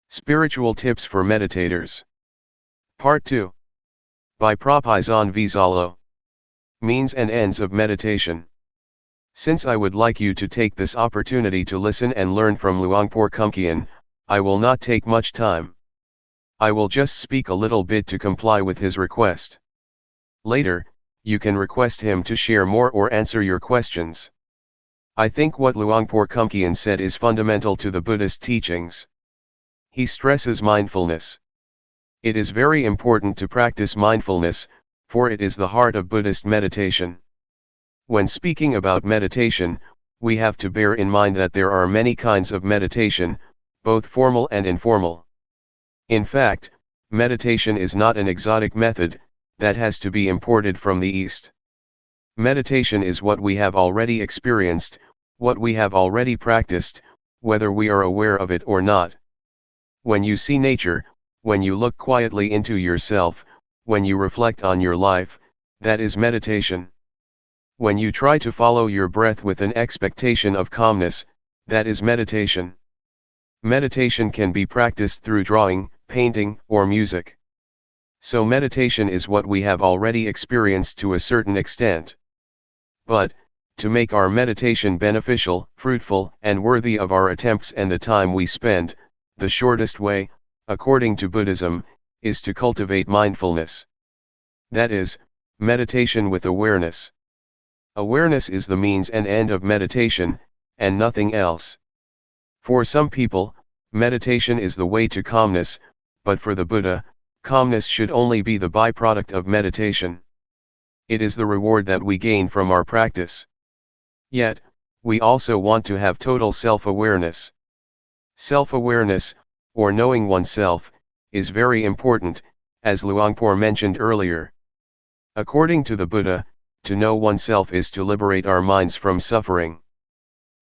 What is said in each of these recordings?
Spiritual Tips for Meditators. Part 2. By Propisan Vizalo. Means and Ends of Meditation. Since I would like you to take this opportunity to listen and learn from Luangpor Teean, I will not take much time. I will just speak a little bit to comply with his request. Later, you can request him to share more or answer your questions. I think what Luangpor Teean said is fundamental to the Buddhist teachings. He stresses mindfulness. It is very important to practice mindfulness, for it is the heart of Buddhist meditation. When speaking about meditation, we have to bear in mind that there are many kinds of meditation, both formal and informal. In fact, meditation is not an exotic method that has to be imported from the East. Meditation is what we have already experienced, what we have already practiced, whether we are aware of it or not. When you see nature, when you look quietly into yourself, when you reflect on your life, that is meditation. When you try to follow your breath with an expectation of calmness, that is meditation. Meditation can be practiced through drawing, painting, or music. So meditation is what we have already experienced to a certain extent. But, to make our meditation beneficial, fruitful, and worthy of our attempts and the time we spend, the shortest way, according to Buddhism, is to cultivate mindfulness. That is, meditation with awareness. Awareness is the means and end of meditation, and nothing else. For some people, meditation is the way to calmness, but for the Buddha, calmness should only be the byproduct of meditation. It is the reward that we gain from our practice. Yet, we also want to have total self-awareness. Self-awareness, or knowing oneself, is very important, as Luangpor mentioned earlier. According to the Buddha, to know oneself is to liberate our minds from suffering.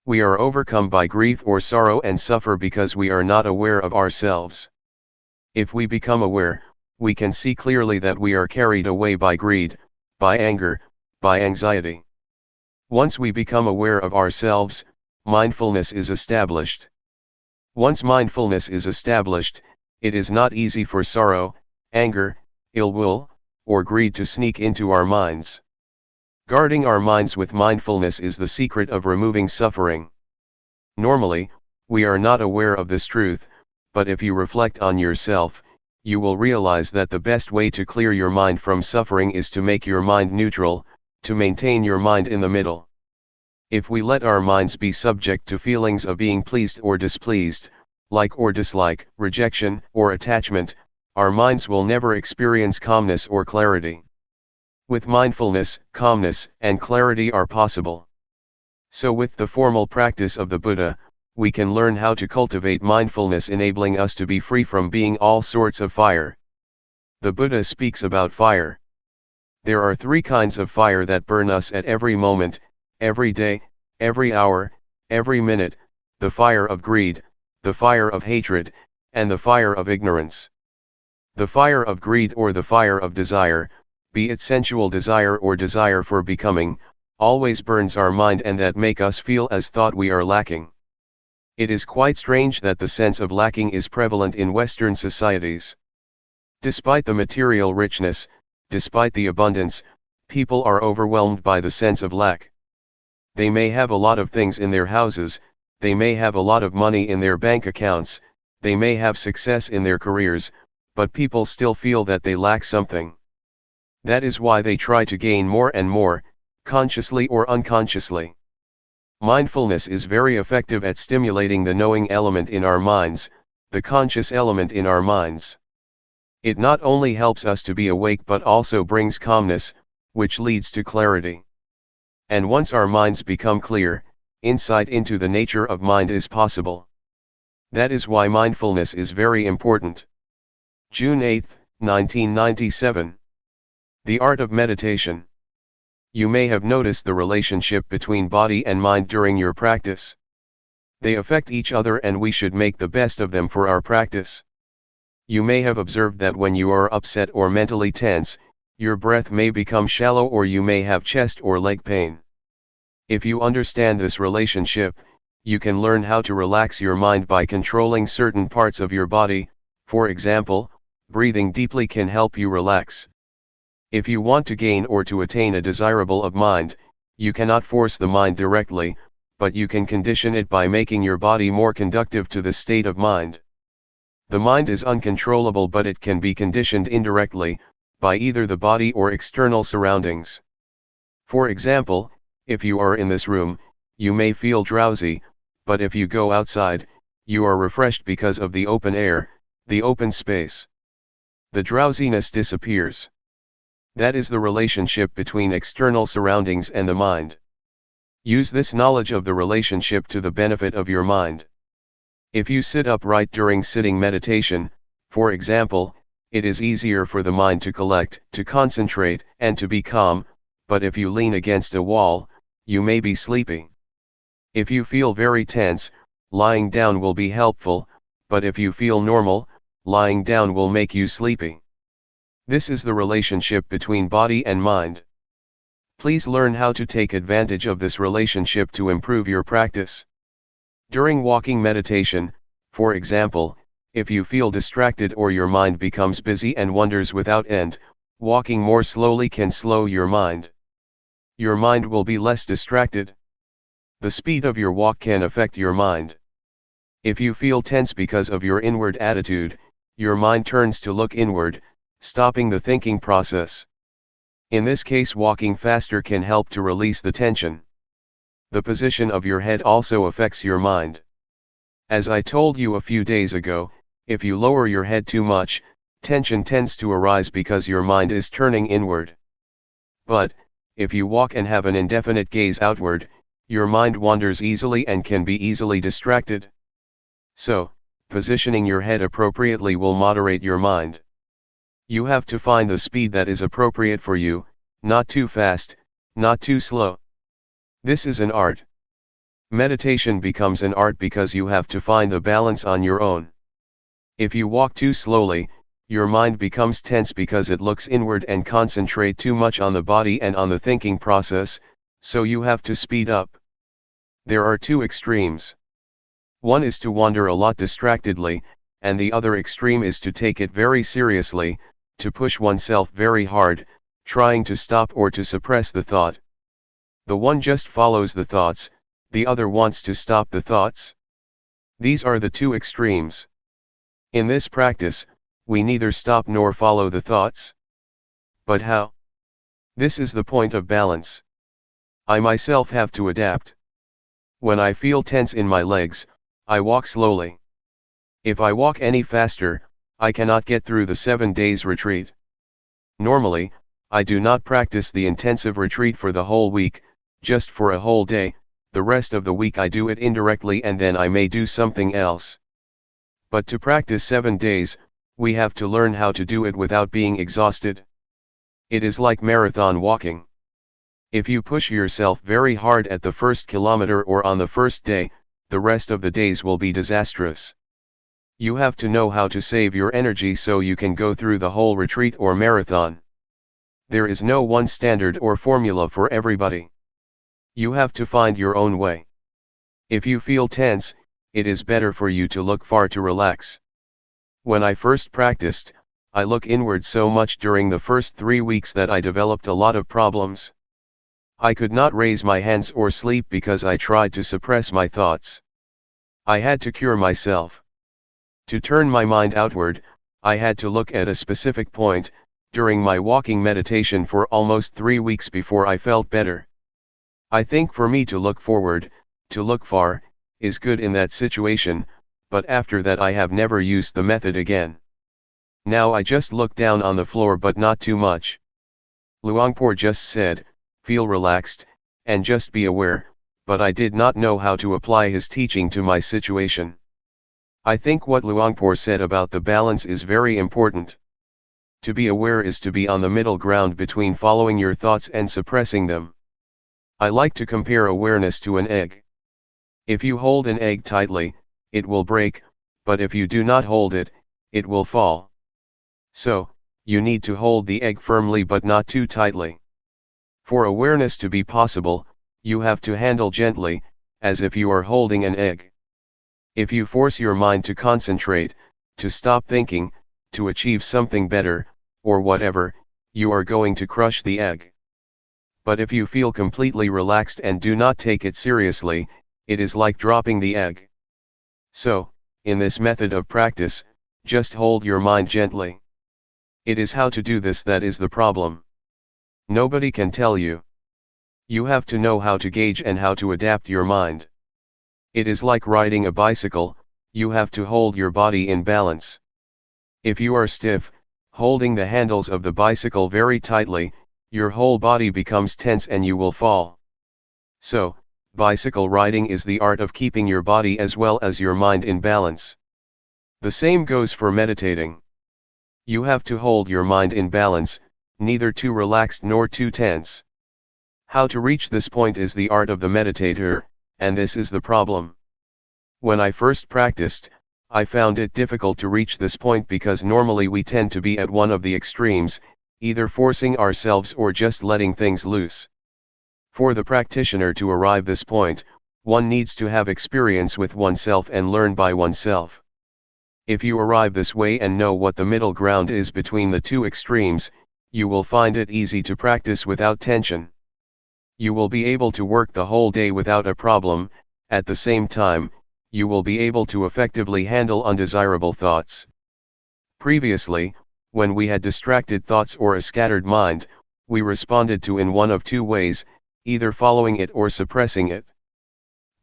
We are overcome by grief or sorrow and suffer because we are not aware of ourselves. If we become aware, we can see clearly that we are carried away by greed, by anger, by anxiety. Once we become aware of ourselves, mindfulness is established. Once mindfulness is established, it is not easy for sorrow, anger, ill will, or greed to sneak into our minds. Guarding our minds with mindfulness is the secret of removing suffering. Normally, we are not aware of this truth, but if you reflect on yourself, you will realize that the best way to clear your mind from suffering is to make your mind neutral, to maintain your mind in the middle. If we let our minds be subject to feelings of being pleased or displeased, like or dislike, rejection or attachment, our minds will never experience calmness or clarity. With mindfulness, calmness and clarity are possible. So with the formal practice of the Buddha, we can learn how to cultivate mindfulness, enabling us to be free from being all sorts of fire. The Buddha speaks about fire. There are three kinds of fire that burn us at every moment, every day, every hour, every minute: the fire of greed, the fire of hatred, and the fire of ignorance. The fire of greed or the fire of desire, be it sensual desire or desire for becoming, always burns our mind and that make us feel as thought we are lacking. It is quite strange that the sense of lacking is prevalent in Western societies. Despite the material richness, despite the abundance, people are overwhelmed by the sense of lack. They may have a lot of things in their houses, they may have a lot of money in their bank accounts, they may have success in their careers, but people still feel that they lack something. That is why they try to gain more and more, consciously or unconsciously. Mindfulness is very effective at stimulating the knowing element in our minds, the conscious element in our minds. It not only helps us to be awake but also brings calmness, which leads to clarity. And once our minds become clear, insight into the nature of mind is possible. That is why mindfulness is very important. June 8, 1997. The Art of Meditation. You may have noticed the relationship between body and mind during your practice. They affect each other and we should make the best of them for our practice. You may have observed that when you are upset or mentally tense, your breath may become shallow or you may have chest or leg pain. If you understand this relationship, you can learn how to relax your mind by controlling certain parts of your body. For example, breathing deeply can help you relax. If you want to gain or to attain a desirable of mind, you cannot force the mind directly, but you can condition it by making your body more conducive to the state of mind. The mind is uncontrollable, but it can be conditioned indirectly, by either the body or external surroundings. For example, if you are in this room, you may feel drowsy, but if you go outside, you are refreshed because of the open air, the open space. The drowsiness disappears. That is the relationship between external surroundings and the mind. Use this knowledge of the relationship to the benefit of your mind. If you sit upright during sitting meditation, for example, it is easier for the mind to collect, to concentrate, and to be calm, but if you lean against a wall, you may be sleepy. If you feel very tense, lying down will be helpful, but if you feel normal, lying down will make you sleepy. This is the relationship between body and mind. Please learn how to take advantage of this relationship to improve your practice. During walking meditation, for example, if you feel distracted or your mind becomes busy and wanders without end, walking more slowly can slow your mind. Your mind will be less distracted. The speed of your walk can affect your mind. If you feel tense because of your inward attitude, your mind turns to look inward, stopping the thinking process. In this case, walking faster can help to release the tension. The position of your head also affects your mind. As I told you a few days ago, if you lower your head too much, tension tends to arise because your mind is turning inward. But, if you walk and have an indefinite gaze outward, your mind wanders easily and can be easily distracted. So, positioning your head appropriately will moderate your mind. You have to find the speed that is appropriate for you, not too fast, not too slow. This is an art. Meditation becomes an art because you have to find the balance on your own. If you walk too slowly, your mind becomes tense because it looks inward and concentrate too much on the body and on the thinking process, so you have to speed up. There are two extremes. One is to wander a lot distractedly, and the other extreme is to take it very seriously, to push oneself very hard, trying to stop or to suppress the thought. The one just follows the thoughts, the other wants to stop the thoughts. These are the two extremes. In this practice, we neither stop nor follow the thoughts. But how? This is the point of balance. I myself have to adapt. When I feel tense in my legs, I walk slowly. If I walk any faster, I cannot get through the 7 days retreat. Normally, I do not practice the intensive retreat for the whole week, just for a whole day. The rest of the week I do it indirectly and then I may do something else. But to practice 7 days, we have to learn how to do it without being exhausted. It is like marathon walking. If you push yourself very hard at the first kilometer or on the first day, the rest of the days will be disastrous. You have to know how to save your energy so you can go through the whole retreat or marathon. There is no one standard or formula for everybody. You have to find your own way. If you feel tense, it is better for you to look far to relax. When I first practiced, I look inward so much during the first 3 weeks that I developed a lot of problems. I could not raise my hands or sleep because I tried to suppress my thoughts. I had to cure myself. To turn my mind outward, I had to look at a specific point, during my walking meditation for almost 3 weeks before I felt better. I think for me to look forward, to look far, is good in that situation, but after that I have never used the method again. Now I just look down on the floor but not too much. Luangpor just said, feel relaxed, and just be aware, but I did not know how to apply his teaching to my situation. I think what Luangpor said about the balance is very important. To be aware is to be on the middle ground between following your thoughts and suppressing them. I like to compare awareness to an egg. If you hold an egg tightly, it will break, but if you do not hold it, it will fall. So, you need to hold the egg firmly but not too tightly. For awareness to be possible, you have to handle gently, as if you are holding an egg. If you force your mind to concentrate, to stop thinking, to achieve something better, or whatever, you are going to crush the egg. But if you feel completely relaxed and do not take it seriously, it is like dropping the egg. So, in this method of practice, just hold your mind gently. It is how to do this that is the problem. Nobody can tell you. You have to know how to gauge and how to adapt your mind. It is like riding a bicycle, you have to hold your body in balance. If you are stiff, holding the handles of the bicycle very tightly, your whole body becomes tense and you will fall. So, bicycle riding is the art of keeping your body as well as your mind in balance. The same goes for meditating. You have to hold your mind in balance, neither too relaxed nor too tense. How to reach this point is the art of the meditator, and this is the problem. When I first practiced, I found it difficult to reach this point because normally we tend to be at one of the extremes, either forcing ourselves or just letting things loose. For the practitioner to arrive this point, one needs to have experience with oneself and learn by oneself. If you arrive this way and know what the middle ground is between the two extremes, you will find it easy to practice without tension. You will be able to work the whole day without a problem. At the same time, you will be able to effectively handle undesirable thoughts. Previously, when we had distracted thoughts or a scattered mind, we responded to in one of two ways, either following it or suppressing it.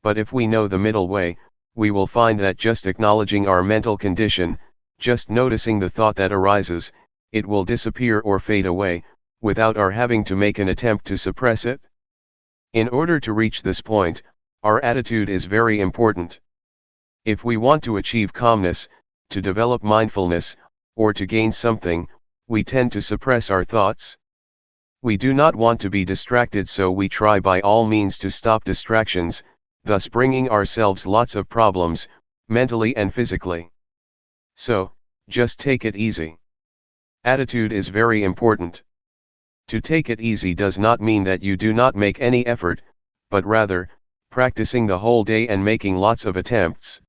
But if we know the middle way, we will find that just acknowledging our mental condition, just noticing the thought that arises, it will disappear or fade away, without our having to make an attempt to suppress it. In order to reach this point, our attitude is very important. If we want to achieve calmness, to develop mindfulness, or to gain something, we tend to suppress our thoughts. We do not want to be distracted, so we try by all means to stop distractions, thus bringing ourselves lots of problems, mentally and physically. So, just take it easy. Attitude is very important. To take it easy does not mean that you do not make any effort, but rather, practicing the whole day and making lots of attempts.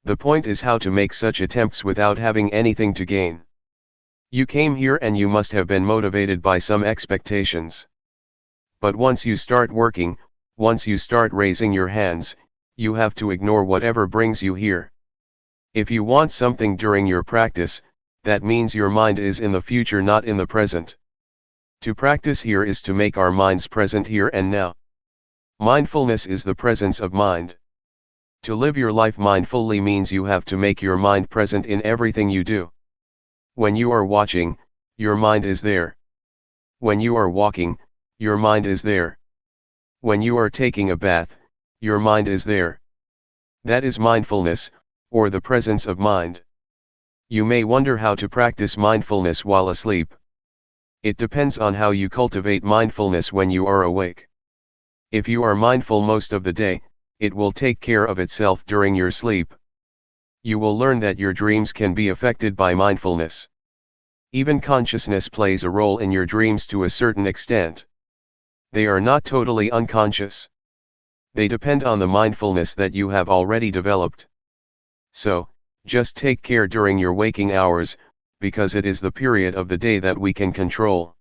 The point is how to make such attempts without having anything to gain. You came here and you must have been motivated by some expectations. But once you start working, once you start raising your hands, you have to ignore whatever brings you here. If you want something during your practice, that means your mind is in the future, not in the present. To practice here is to make our minds present here and now. Mindfulness is the presence of mind. To live your life mindfully means you have to make your mind present in everything you do. When you are watching, your mind is there. When you are walking, your mind is there. When you are taking a bath, your mind is there. That is mindfulness, or the presence of mind. You may wonder how to practice mindfulness while asleep. It depends on how you cultivate mindfulness when you are awake. If you are mindful most of the day, it will take care of itself during your sleep. You will learn that your dreams can be affected by mindfulness. Even consciousness plays a role in your dreams to a certain extent. They are not totally unconscious. They depend on the mindfulness that you have already developed. So, just take care during your waking hours, because it is the period of the day that we can control.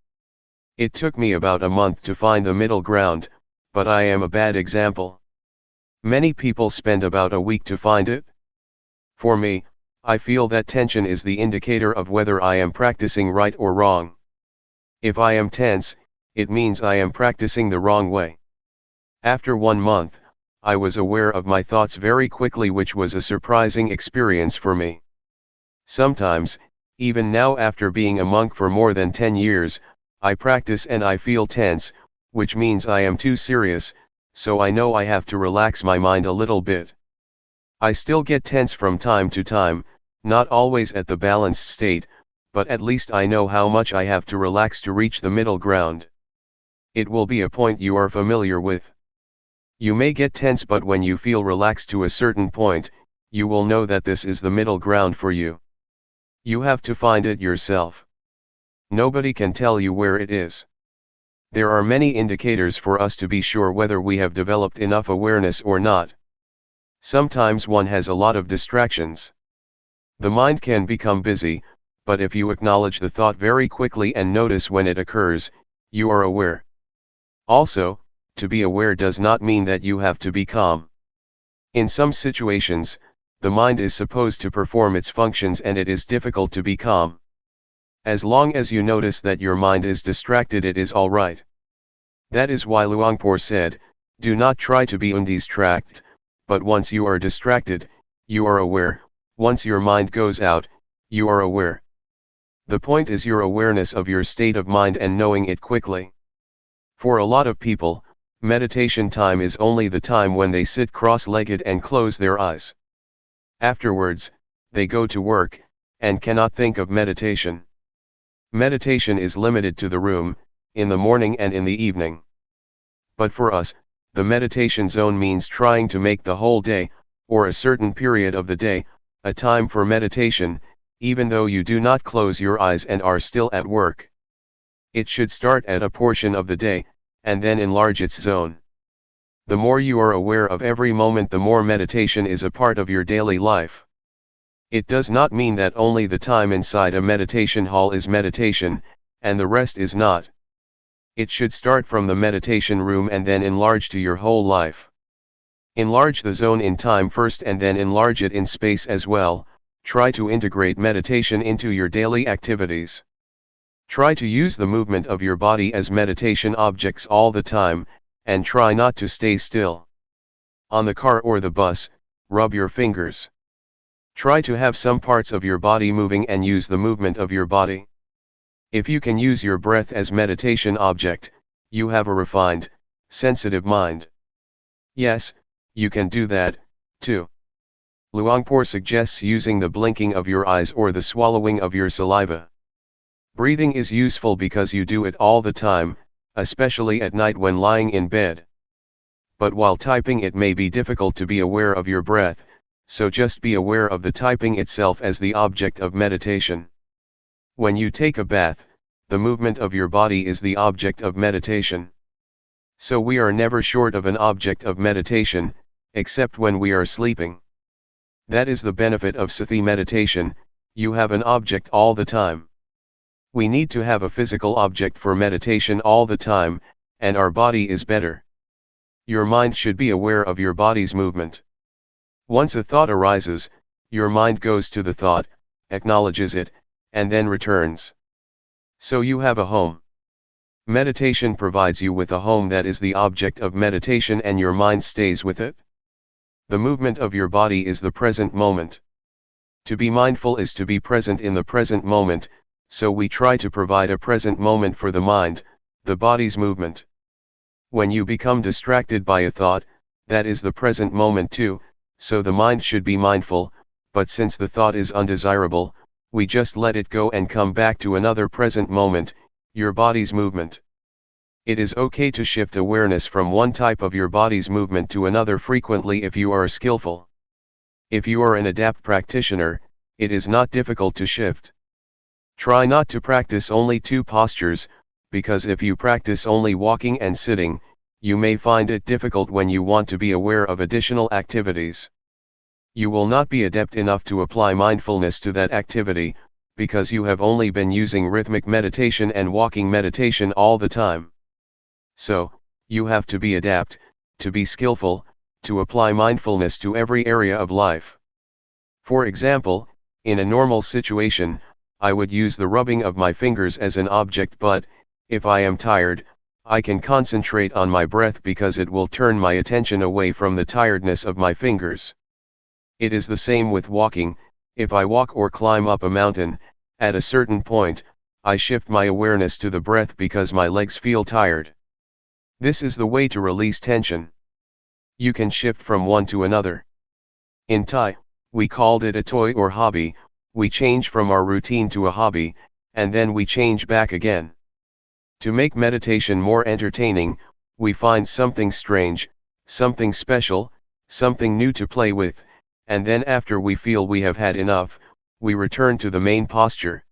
It took me about a month to find the middle ground, but I am a bad example. Many people spend about a week to find it. For me, I feel that tension is the indicator of whether I am practicing right or wrong. If I am tense, it means I am practicing the wrong way. After 1 month, I was aware of my thoughts very quickly, which was a surprising experience for me. Sometimes, even now after being a monk for more than 10 years, I practice and I feel tense, which means I am too serious, so I know I have to relax my mind a little bit. I still get tense from time to time, not always at the balanced state, but at least I know how much I have to relax to reach the middle ground. It will be a point you are familiar with. You may get tense, but when you feel relaxed to a certain point, you will know that this is the middle ground for you. You have to find it yourself. Nobody can tell you where it is. There are many indicators for us to be sure whether we have developed enough awareness or not. Sometimes one has a lot of distractions. The mind can become busy, but if you acknowledge the thought very quickly and notice when it occurs, you are aware. Also, to be aware does not mean that you have to be calm. In some situations, the mind is supposed to perform its functions and it is difficult to be calm. As long as you notice that your mind is distracted, it is all right. That is why Luangpor said, do not try to be undistracted, but once you are distracted, you are aware. Once your mind goes out, you are aware. The point is your awareness of your state of mind and knowing it quickly. For a lot of people, meditation time is only the time when they sit cross-legged and close their eyes. Afterwards, they go to work, and cannot think of meditation. Meditation is limited to the room, in the morning and in the evening. But for us, the meditation zone means trying to make the whole day, or a certain period of the day, a time for meditation, even though you do not close your eyes and are still at work. It should start at a portion of the day, and then enlarge its zone. The more you are aware of every moment, the more meditation is a part of your daily life. It does not mean that only the time inside a meditation hall is meditation, and the rest is not. It should start from the meditation room and then enlarge to your whole life. Enlarge the zone in time first and then enlarge it in space as well. Try to integrate meditation into your daily activities. Try to use the movement of your body as meditation objects all the time, and try not to stay still. On the car or the bus, rub your fingers. Try to have some parts of your body moving and use the movement of your body. If you can use your breath as meditation object, you have a refined, sensitive mind. Yes, you can do that, too. Luangpor suggests using the blinking of your eyes or the swallowing of your saliva. Breathing is useful because you do it all the time, especially at night when lying in bed. But while typing, it may be difficult to be aware of your breath, so just be aware of the typing itself as the object of meditation. When you take a bath, the movement of your body is the object of meditation. So we are never short of an object of meditation, except when we are sleeping. That is the benefit of Sathi meditation, you have an object all the time. We need to have a physical object for meditation all the time, and our body is better. Your mind should be aware of your body's movement. Once a thought arises, your mind goes to the thought, acknowledges it, and then returns. So you have a home. Meditation provides you with a home that is the object of meditation and your mind stays with it. The movement of your body is the present moment. To be mindful is to be present in the present moment, so we try to provide a present moment for the mind, the body's movement. When you become distracted by a thought, that is the present moment too, so the mind should be mindful, but since the thought is undesirable, we just let it go and come back to another present moment, your body's movement. It is okay to shift awareness from one type of your body's movement to another frequently if you are skillful. If you are an adept practitioner, it is not difficult to shift. Try not to practice only two postures, because if you practice only walking and sitting, you may find it difficult when you want to be aware of additional activities. You will not be adept enough to apply mindfulness to that activity, because you have only been using rhythmic meditation and walking meditation all the time. So, you have to be adept, to be skillful, to apply mindfulness to every area of life. For example, in a normal situation, I would use the rubbing of my fingers as an object, but, if I am tired, I can concentrate on my breath because it will turn my attention away from the tiredness of my fingers. It is the same with walking. If I walk or climb up a mountain, at a certain point, I shift my awareness to the breath because my legs feel tired. This is the way to release tension. You can shift from one to another. In Thai, we called it a toy or hobby. We change from our routine to a hobby, and then we change back again. To make meditation more entertaining, we find something strange, something special, something new to play with, and then after we feel we have had enough, we return to the main posture.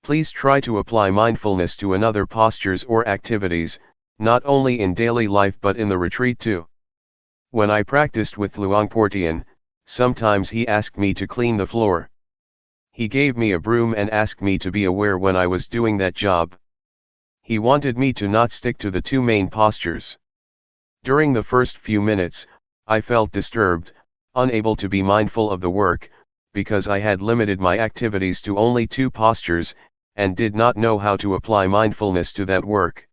Please try to apply mindfulness to another postures or activities, not only in daily life but in the retreat too. When I practiced with Luangpor Teean, sometimes he asked me to clean the floor. He gave me a broom and asked me to be aware when I was doing that job. He wanted me to not stick to the two main postures. During the first few minutes, I felt disturbed, unable to be mindful of the work, because I had limited my activities to only two postures, and did not know how to apply mindfulness to that work.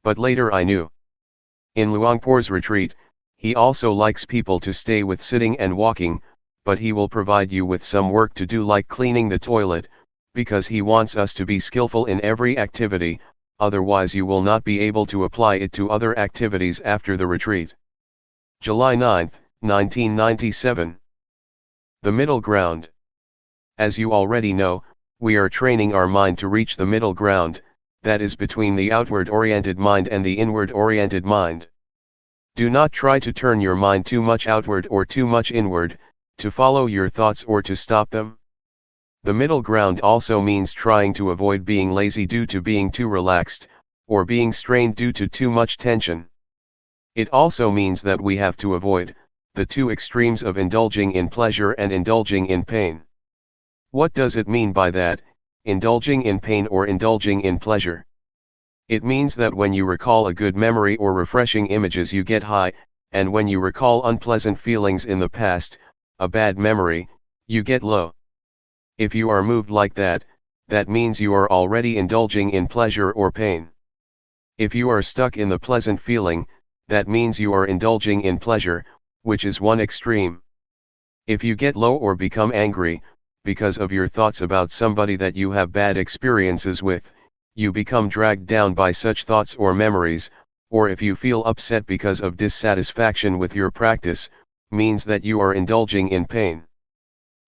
But later I knew. In Luangpor's retreat, he also likes people to stay with sitting and walking, but he will provide you with some work to do like cleaning the toilet, because he wants us to be skillful in every activity, otherwise you will not be able to apply it to other activities after the retreat. July 9, 1997. The middle ground. As you already know, we are training our mind to reach the middle ground, that is between the outward-oriented mind and the inward-oriented mind. Do not try to turn your mind too much outward or too much inward, to follow your thoughts or to stop them. The middle ground also means trying to avoid being lazy due to being too relaxed, or being strained due to too much tension. It also means that we have to avoid the two extremes of indulging in pleasure and indulging in pain. What does it mean by that, indulging in pain or indulging in pleasure? It means that when you recall a good memory or refreshing images you get high, and when you recall unpleasant feelings in the past, a bad memory, you get low. If you are moved like that, that means you are already indulging in pleasure or pain. If you are stuck in the pleasant feeling, that means you are indulging in pleasure, which is one extreme. If you get low or become angry, because of your thoughts about somebody that you have bad experiences with, you become dragged down by such thoughts or memories, or if you feel upset because of dissatisfaction with your practice, means that you are indulging in pain.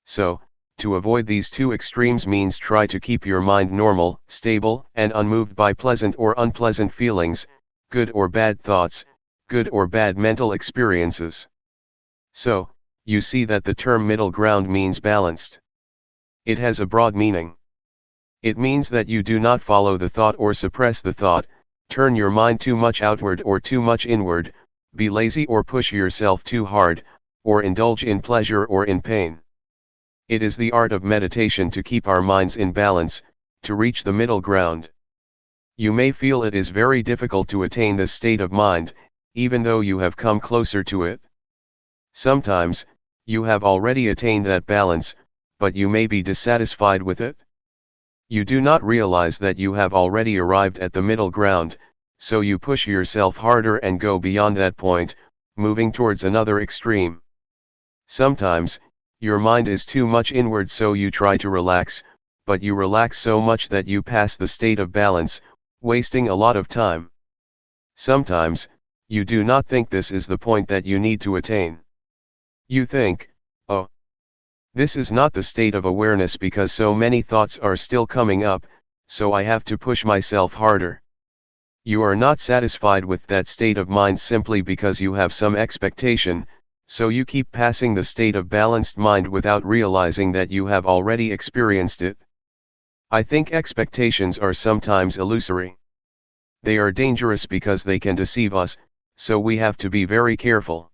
So, to avoid these two extremes means try to keep your mind normal, stable, and unmoved by pleasant or unpleasant feelings, good or bad thoughts, good or bad mental experiences. So, you see that the term middle ground means balanced. It has a broad meaning. It means that you do not follow the thought or suppress the thought, turn your mind too much outward or too much inward, be lazy or push yourself too hard, or indulge in pleasure or in pain. It is the art of meditation to keep our minds in balance, to reach the middle ground. You may feel it is very difficult to attain this state of mind, even though you have come closer to it. Sometimes, you have already attained that balance, but you may be dissatisfied with it. You do not realize that you have already arrived at the middle ground, so you push yourself harder and go beyond that point, moving towards another extreme. Sometimes, your mind is too much inward so you try to relax, but you relax so much that you pass the state of balance, wasting a lot of time. Sometimes, you do not think this is the point that you need to attain. You think, oh, this is not the state of awareness because so many thoughts are still coming up, so I have to push myself harder. You are not satisfied with that state of mind simply because you have some expectation, so you keep passing the state of balanced mind without realizing that you have already experienced it. I think expectations are sometimes illusory. They are dangerous because they can deceive us, so we have to be very careful.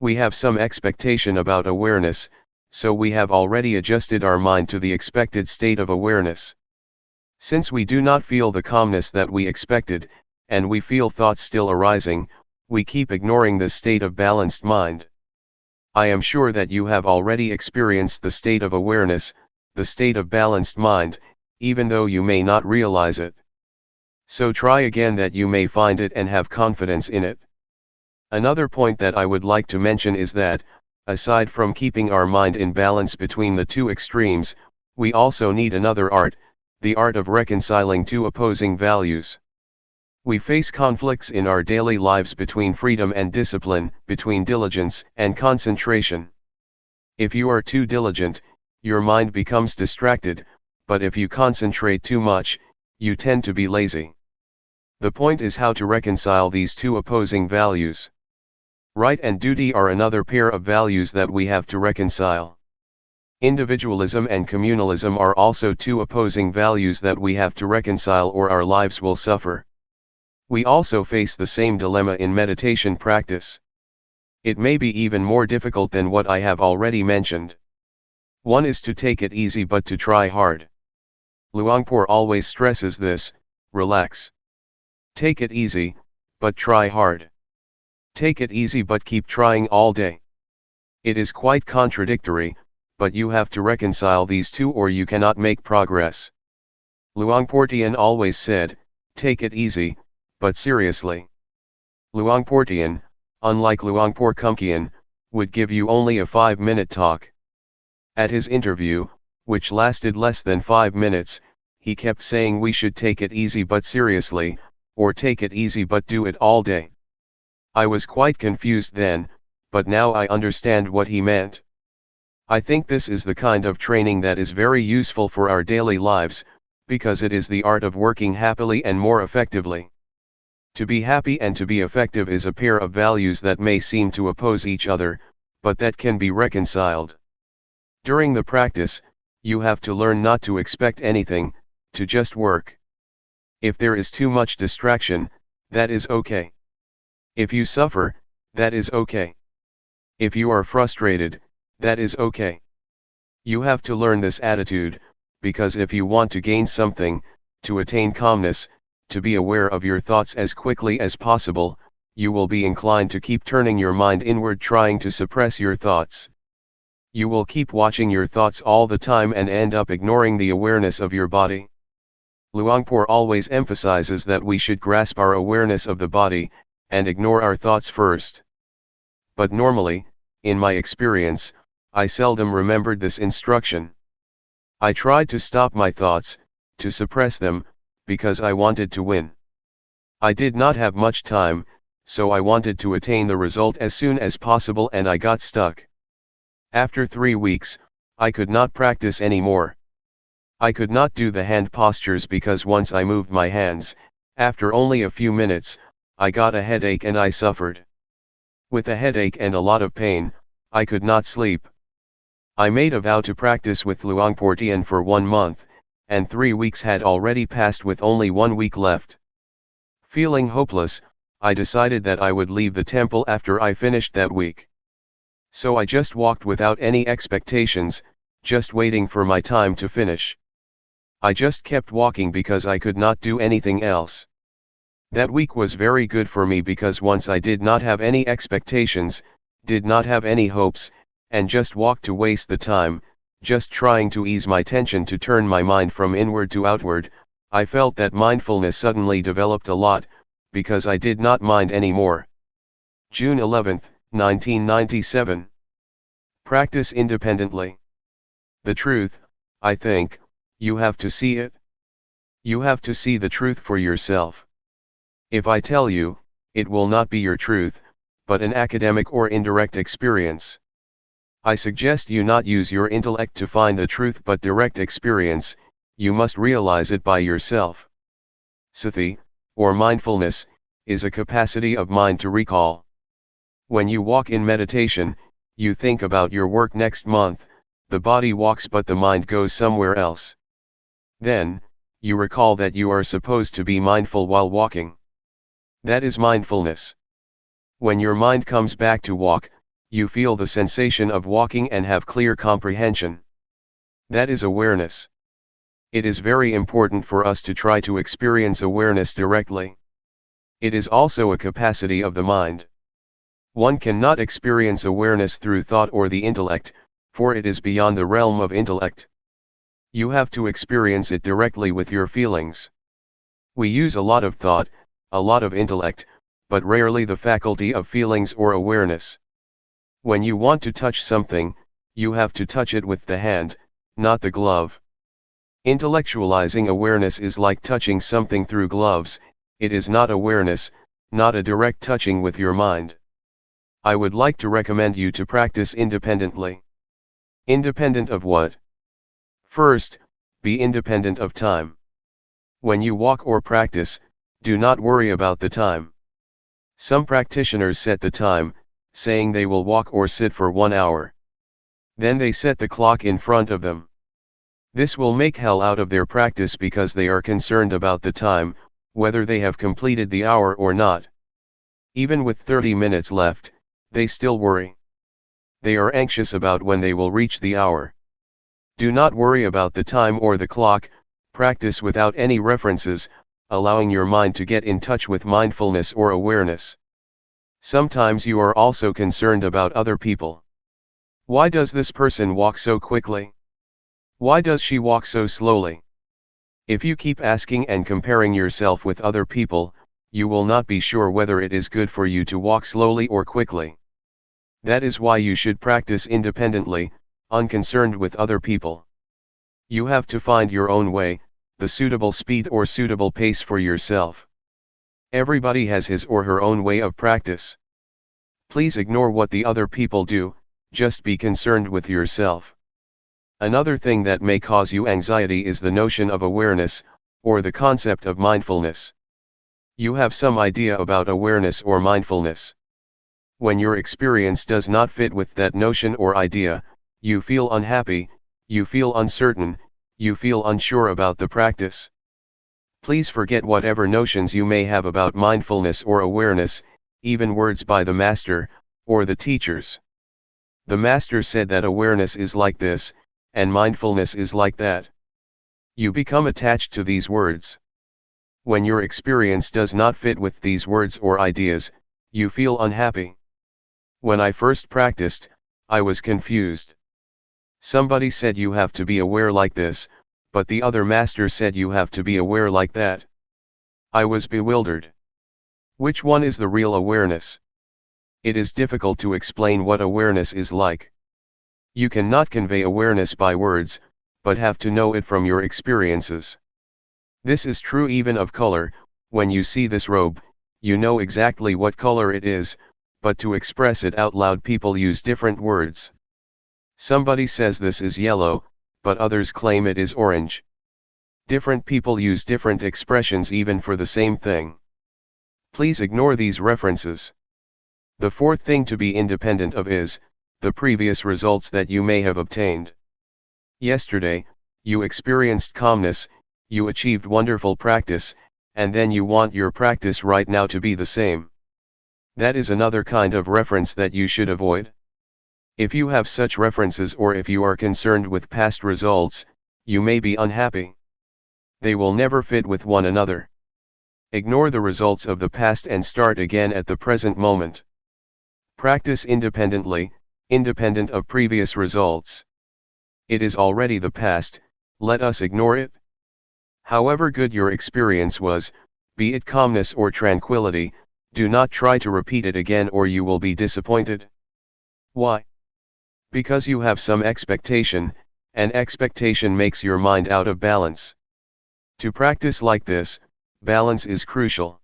We have some expectation about awareness, so we have already adjusted our mind to the expected state of awareness. Since we do not feel the calmness that we expected, and we feel thoughts still arising, we keep ignoring this state of balanced mind. I am sure that you have already experienced the state of awareness, the state of balanced mind, even though you may not realize it. So try again that you may find it and have confidence in it. Another point that I would like to mention is that, aside from keeping our mind in balance between the two extremes, we also need another art, the art of reconciling two opposing values. We face conflicts in our daily lives between freedom and discipline, between diligence and concentration. If you are too diligent, your mind becomes distracted, but if you concentrate too much, you tend to be lazy. The point is how to reconcile these two opposing values. Right and duty are another pair of values that we have to reconcile. Individualism and communalism are also two opposing values that we have to reconcile, or our lives will suffer. We also face the same dilemma in meditation practice. It may be even more difficult than what I have already mentioned. One is to take it easy but to try hard. Luangpor always stresses this: relax. Take it easy, but try hard. Take it easy but keep trying all day. It is quite contradictory, but you have to reconcile these two or you cannot make progress. Luangpor Teean always said, take it easy, but seriously. Luangpor Teean, unlike Luangpor Teean, would give you only a 5-minute talk. At his interview, which lasted less than 5 minutes, he kept saying we should take it easy but seriously, or take it easy but do it all day. I was quite confused then, but now I understand what he meant. I think this is the kind of training that is very useful for our daily lives, because it is the art of working happily and more effectively. To be happy and to be effective is a pair of values that may seem to oppose each other, but that can be reconciled. During the practice, you have to learn not to expect anything, to just work. If there is too much distraction, that is okay. If you suffer, that is okay. If you are frustrated, that is okay. You have to learn this attitude, because if you want to gain something, to attain calmness, to be aware of your thoughts as quickly as possible, you will be inclined to keep turning your mind inward, trying to suppress your thoughts. You will keep watching your thoughts all the time and end up ignoring the awareness of your body. Luangpor always emphasizes that we should grasp our awareness of the body, and ignore our thoughts first. But normally, in my experience, I seldom remembered this instruction. I tried to stop my thoughts, to suppress them, because I wanted to win. I did not have much time, so I wanted to attain the result as soon as possible and I got stuck. After 3 weeks, I could not practice anymore. I could not do the hand postures because once I moved my hands, after only a few minutes, I got a headache and I suffered. With a headache and a lot of pain, I could not sleep. I made a vow to practice with Luangpor Teean for 1 month, and 3 weeks had already passed with only 1 week left. Feeling hopeless, I decided that I would leave the temple after I finished that week. So I just walked without any expectations, just waiting for my time to finish. I just kept walking because I could not do anything else. That week was very good for me because once I did not have any expectations, did not have any hopes, and just walked to waste the time, just trying to ease my tension to turn my mind from inward to outward, I felt that mindfulness suddenly developed a lot, because I did not mind anymore. June 11, 1997. Practice independently. The truth, I think, you have to see it. You have to see the truth for yourself. If I tell you, it will not be your truth, but an academic or indirect experience. I suggest you not use your intellect to find the truth but direct experience, you must realize it by yourself. Sati, or mindfulness, is a capacity of mind to recall. When you walk in meditation, you think about your work next month, the body walks but the mind goes somewhere else. Then, you recall that you are supposed to be mindful while walking. That is mindfulness. When your mind comes back to walk, you feel the sensation of walking and have clear comprehension. That is awareness. It is very important for us to try to experience awareness directly. It is also a capacity of the mind. One cannot experience awareness through thought or the intellect, for it is beyond the realm of intellect. You have to experience it directly with your feelings. We use a lot of thought, a lot of intellect, but rarely the faculty of feelings or awareness. When you want to touch something, you have to touch it with the hand, not the glove. Intellectualizing awareness is like touching something through gloves, it is not awareness, not a direct touching with your mind. I would like to recommend you to practice independently. Independent of what? First, be independent of time. When you walk or practice, do not worry about the time. Some practitioners set the time, saying they will walk or sit for 1 hour. Then they set the clock in front of them. This will make hell out of their practice because they are concerned about the time, whether they have completed the hour or not. Even with 30 minutes left, they still worry. They are anxious about when they will reach the hour. Do not worry about the time or the clock, practice without any references, allowing your mind to get in touch with mindfulness or awareness. Sometimes you are also concerned about other people. Why does this person walk so quickly? Why does she walk so slowly? If you keep asking and comparing yourself with other people, you will not be sure whether it is good for you to walk slowly or quickly. That is why you should practice independently, unconcerned with other people. You have to find your own way, the suitable speed or suitable pace for yourself. Everybody has his or her own way of practice. Please ignore what the other people do, just be concerned with yourself. Another thing that may cause you anxiety is the notion of awareness, or the concept of mindfulness. You have some idea about awareness or mindfulness. When your experience does not fit with that notion or idea, you feel unhappy, you feel uncertain, you feel unsure about the practice. Please forget whatever notions you may have about mindfulness or awareness, even words by the master, or the teachers. The master said that awareness is like this, and mindfulness is like that. You become attached to these words. When your experience does not fit with these words or ideas, you feel unhappy. When I first practiced, I was confused. Somebody said you have to be aware like this, but the other master said you have to be aware like that. I was bewildered. Which one is the real awareness? It is difficult to explain what awareness is like. You cannot convey awareness by words, but have to know it from your experiences. This is true even of color. When you see this robe, you know exactly what color it is, but to express it out loud people use different words. Somebody says this is yellow, but others claim it is orange. Different people use different expressions even for the same thing. Please ignore these references. The fourth thing to be independent of is the previous results that you may have obtained. Yesterday, you experienced calmness, you achieved wonderful practice, and then you want your practice right now to be the same. That is another kind of reference that you should avoid. If you have such references or if you are concerned with past results, you may be unhappy. They will never fit with one another. Ignore the results of the past and start again at the present moment. Practice independently, independent of previous results. It is already the past, let us ignore it. However good your experience was, be it calmness or tranquility, do not try to repeat it again or you will be disappointed. Why? Because you have some expectation, and expectation makes your mind out of balance. To practice like this, balance is crucial.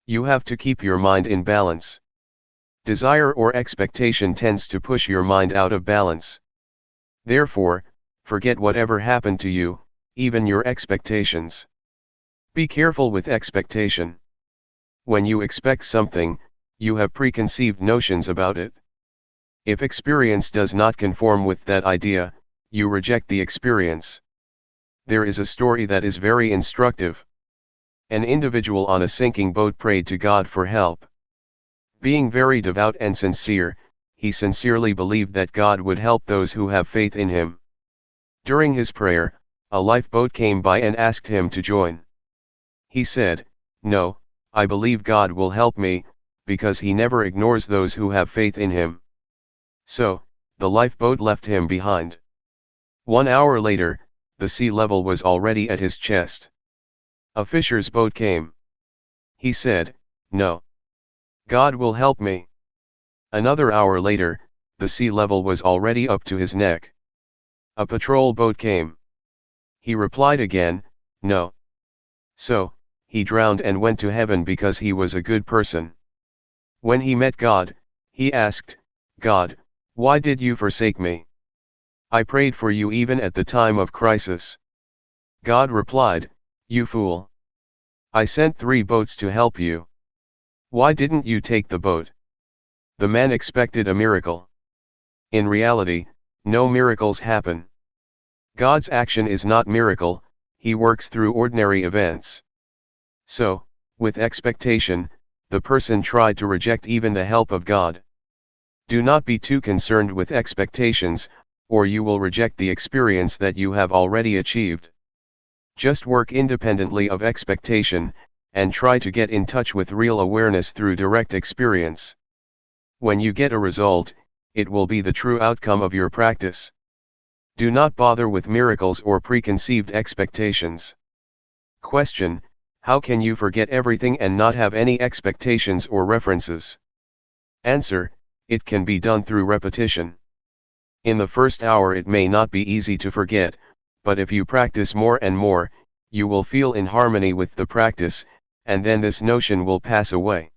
You have to keep your mind in balance. Desire or expectation tends to push your mind out of balance. Therefore, forget whatever happened to you, even your expectations. Be careful with expectation. When you expect something, you have preconceived notions about it. If experience does not conform with that idea, you reject the experience. There is a story that is very instructive. An individual on a sinking boat prayed to God for help. Being very devout and sincere, he sincerely believed that God would help those who have faith in him. During his prayer, a lifeboat came by and asked him to join. He said, "No, I believe God will help me, because he never ignores those who have faith in him." So, the lifeboat left him behind. 1 hour later, the sea level was already at his chest. A fisher's boat came. He said, "No. God will help me." Another hour later, the sea level was already up to his neck. A patrol boat came. He replied again, "No." So, he drowned and went to heaven because he was a good person. When he met God, he asked, "God, why did you forsake me? I prayed for you even at the time of crisis." God replied, "You fool. I sent 3 boats to help you. Why didn't you take the boat?" The man expected a miracle. In reality, no miracles happen. God's action is not miracle, he works through ordinary events. So, with expectation, the person tried to reject even the help of God. Do not be too concerned with expectations, or you will reject the experience that you have already achieved. Just work independently of expectation, and try to get in touch with real awareness through direct experience. When you get a result, it will be the true outcome of your practice. Do not bother with miracles or preconceived expectations. Question: how can you forget everything and not have any expectations or references? Answer: it can be done through repetition. In the first hour it may not be easy to forget, but if you practice more and more, you will feel in harmony with the practice, and then this notion will pass away.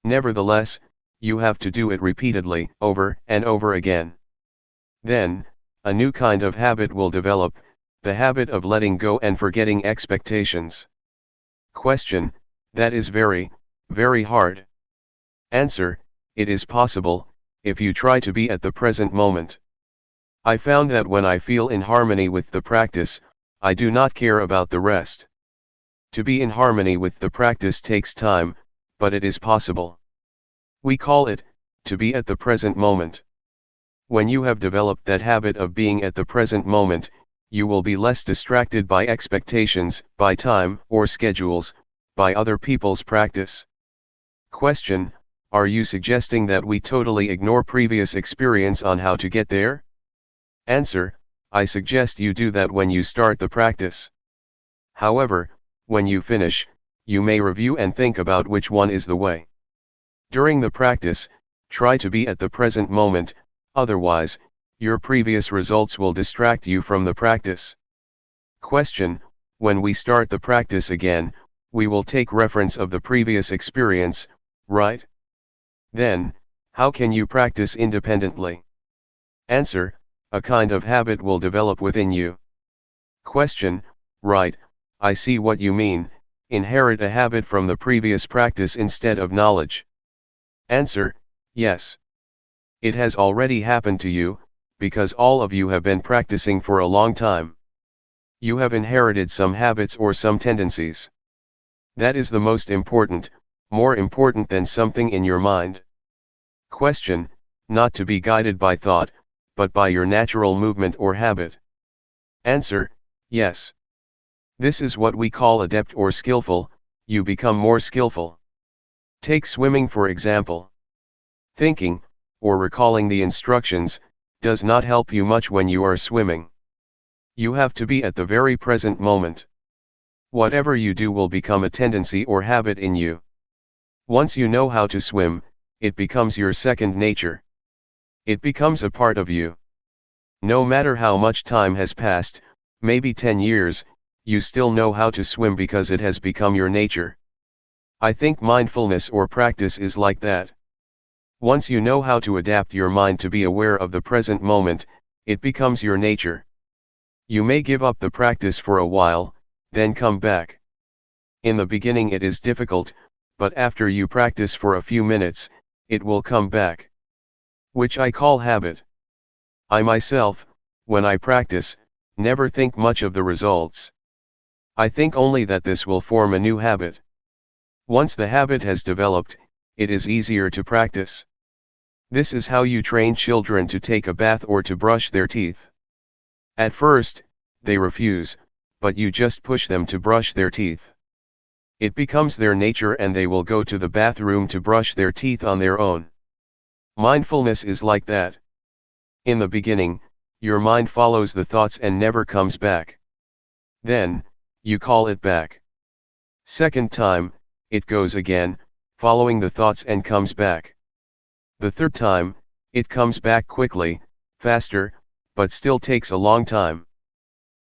Nevertheless, you have to do it repeatedly, over and over again. Then, a new kind of habit will develop, the habit of letting go and forgetting expectations. Question: that is very, very hard. Answer: it is possible, if you try to be at the present moment. I found that when I feel in harmony with the practice, I do not care about the rest. To be in harmony with the practice takes time, but it is possible. We call it, to be at the present moment. When you have developed that habit of being at the present moment, you will be less distracted by expectations, by time or schedules, by other people's practice. Question: are you suggesting that we totally ignore previous experience on how to get there? Answer: I suggest you do that when you start the practice. However, when you finish, you may review and think about which one is the way. During the practice, try to be at the present moment, otherwise, your previous results will distract you from the practice. Question: when we start the practice again, we will take reference of the previous experience, right? Then, how can you practice independently? Answer: a kind of habit will develop within you. Question: right, I see what you mean, inherit a habit from the previous practice instead of knowledge. Answer: yes. It has already happened to you, because all of you have been practicing for a long time. You have inherited some habits or some tendencies. That is the most important, more important than something in your mind. Question: not to be guided by thought, but by your natural movement or habit. Answer: yes. This is what we call adept or skillful. You become more skillful. Take swimming for example. Thinking, or recalling the instructions, does not help you much when you are swimming. You have to be at the very present moment. Whatever you do will become a tendency or habit in you. Once you know how to swim, it becomes your second nature. It becomes a part of you. No matter how much time has passed, maybe 10 years, you still know how to swim because it has become your nature. I think mindfulness or practice is like that. Once you know how to adapt your mind to be aware of the present moment, it becomes your nature. You may give up the practice for a while, then come back. In the beginning it is difficult, but after you practice for a few minutes, it will come back. Which I call habit. I myself, when I practice, never think much of the results. I think only that this will form a new habit. Once the habit has developed, it is easier to practice. This is how you train children to take a bath or to brush their teeth. At first, they refuse, but you just push them to brush their teeth. It becomes their nature and they will go to the bathroom to brush their teeth on their own. Mindfulness is like that. In the beginning, your mind follows the thoughts and never comes back. Then, you call it back. Second time, it goes again, following the thoughts and comes back. The third time, it comes back quickly, faster, but still takes a long time.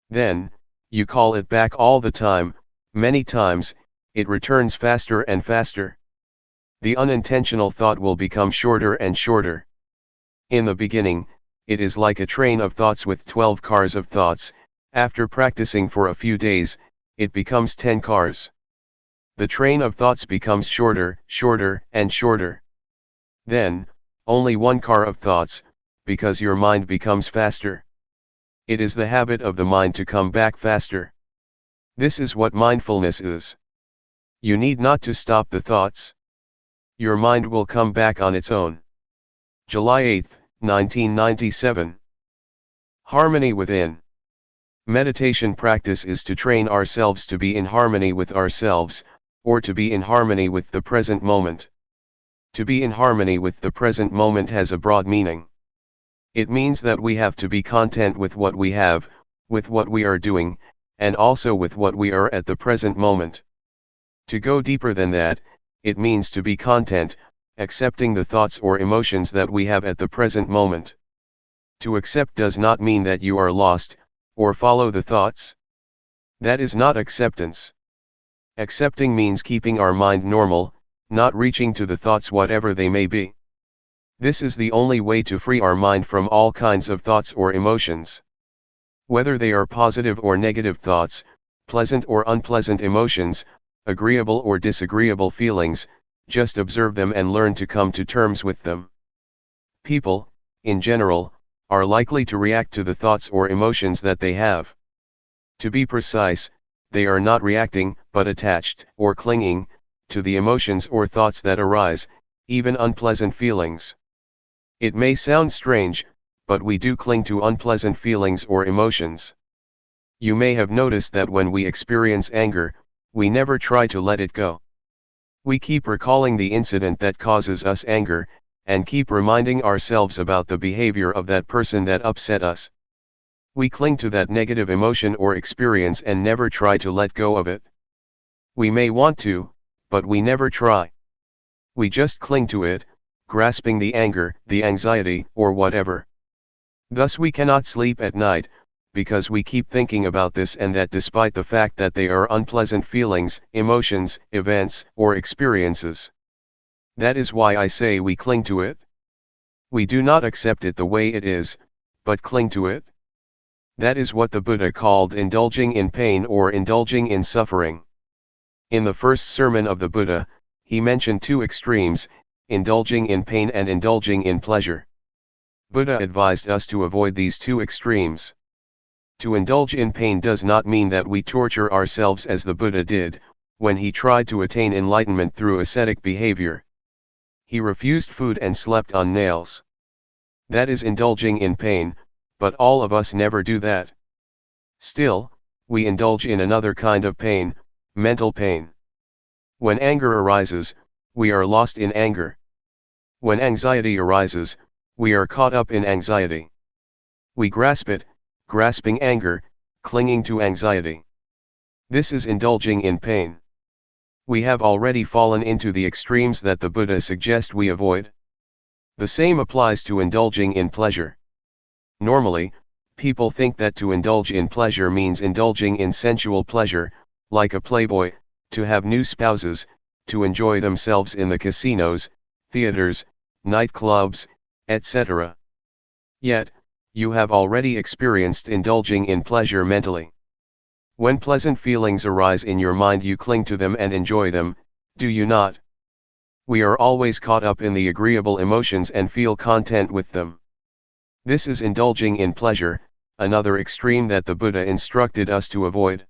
Then, you call it back all the time, many times, it returns faster and faster. The unintentional thought will become shorter and shorter. In the beginning, it is like a train of thoughts with 12 cars of thoughts. After practicing for a few days, it becomes 10 cars. The train of thoughts becomes shorter, shorter, and shorter. Then, only 1 car of thoughts, because your mind becomes faster. It is the habit of the mind to come back faster. This is what mindfulness is. You need not to stop the thoughts. Your mind will come back on its own. July 8, 1997. Harmony within. Meditation practice is to train ourselves to be in harmony with ourselves, or to be in harmony with the present moment. To be in harmony with the present moment has a broad meaning. It means that we have to be content with what we have, with what we are doing, and also with what we are at the present moment. To go deeper than that, it means to be content, accepting the thoughts or emotions that we have at the present moment. To accept does not mean that you are lost, or follow the thoughts. That is not acceptance. Accepting means keeping our mind normal, not reaching to the thoughts whatever they may be. This is the only way to free our mind from all kinds of thoughts or emotions. Whether they are positive or negative thoughts, pleasant or unpleasant emotions, agreeable or disagreeable feelings, just observe them and learn to come to terms with them. People, in general, are likely to react to the thoughts or emotions that they have. To be precise, they are not reacting, but attached, or clinging, to the emotions or thoughts that arise, even unpleasant feelings. It may sound strange, but we do cling to unpleasant feelings or emotions. You may have noticed that when we experience anger, we never try to let it go. We keep recalling the incident that causes us anger, and keep reminding ourselves about the behavior of that person that upset us. We cling to that negative emotion or experience and never try to let go of it. We may want to, but we never try. We just cling to it, grasping the anger, the anxiety, or whatever. Thus we cannot sleep at night, because we keep thinking about this and that despite the fact that they are unpleasant feelings, emotions, events, or experiences. That is why I say we cling to it. We do not accept it the way it is, but cling to it. That is what the Buddha called indulging in pain or indulging in suffering. In the first sermon of the Buddha, he mentioned 2 extremes, indulging in pain and indulging in pleasure. Buddha advised us to avoid these 2 extremes. To indulge in pain does not mean that we torture ourselves as the Buddha did, when he tried to attain enlightenment through ascetic behavior. He refused food and slept on nails. That is indulging in pain, but all of us never do that. Still, we indulge in another kind of pain, mental pain. When anger arises, we are lost in anger. When anxiety arises, we are caught up in anxiety. We grasp it, grasping anger, clinging to anxiety. This is indulging in pain. We have already fallen into the extremes that the Buddha suggests we avoid. The same applies to indulging in pleasure. Normally, people think that to indulge in pleasure means indulging in sensual pleasure, like a playboy, to have new spouses, to enjoy themselves in the casinos, theaters, nightclubs, etc. Yet, you have already experienced indulging in pleasure mentally. When pleasant feelings arise in your mind, you cling to them and enjoy them, do you not? We are always caught up in the agreeable emotions and feel content with them. This is indulging in pleasure, another extreme that the Buddha instructed us to avoid.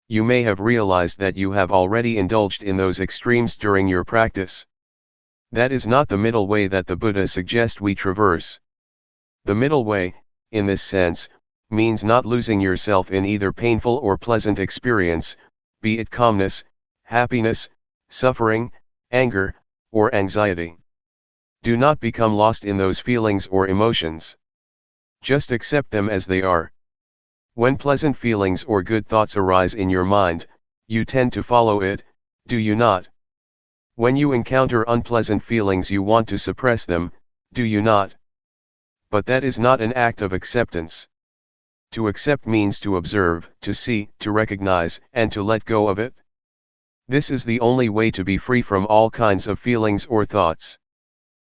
You may have realized that you have already indulged in those extremes during your practice. That is not the middle way that the Buddha suggests we traverse. The middle way, in this sense, means not losing yourself in either painful or pleasant experience, be it calmness, happiness, suffering, anger, or anxiety. Do not become lost in those feelings or emotions. Just accept them as they are. When pleasant feelings or good thoughts arise in your mind, you tend to follow it, do you not? When you encounter unpleasant feelings, you want to suppress them, do you not? But that is not an act of acceptance. To accept means to observe, to see, to recognize, and to let go of it. This is the only way to be free from all kinds of feelings or thoughts.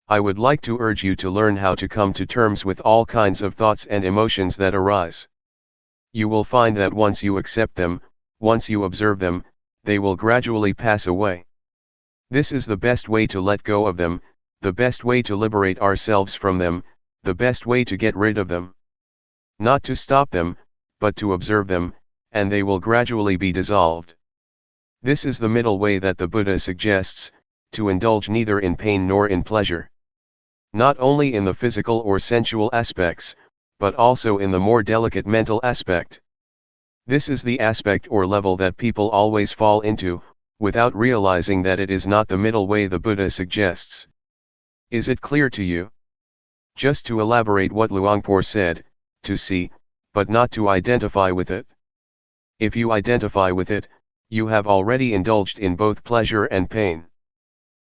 I would like to urge you to learn how to come to terms with all kinds of thoughts and emotions that arise. You will find that once you accept them, once you observe them, they will gradually pass away. This is the best way to let go of them, the best way to liberate ourselves from them, the best way to get rid of them. Not to stop them, but to observe them, and they will gradually be dissolved. This is the middle way that the Buddha suggests, to indulge neither in pain nor in pleasure. Not only in the physical or sensual aspects, but also in the more delicate mental aspect. This is the aspect or level that people always fall into, without realizing that it is not the middle way the Buddha suggests. Is it clear to you? Just to elaborate what Luangpor said, to see, but not to identify with it. If you identify with it, you have already indulged in both pleasure and pain.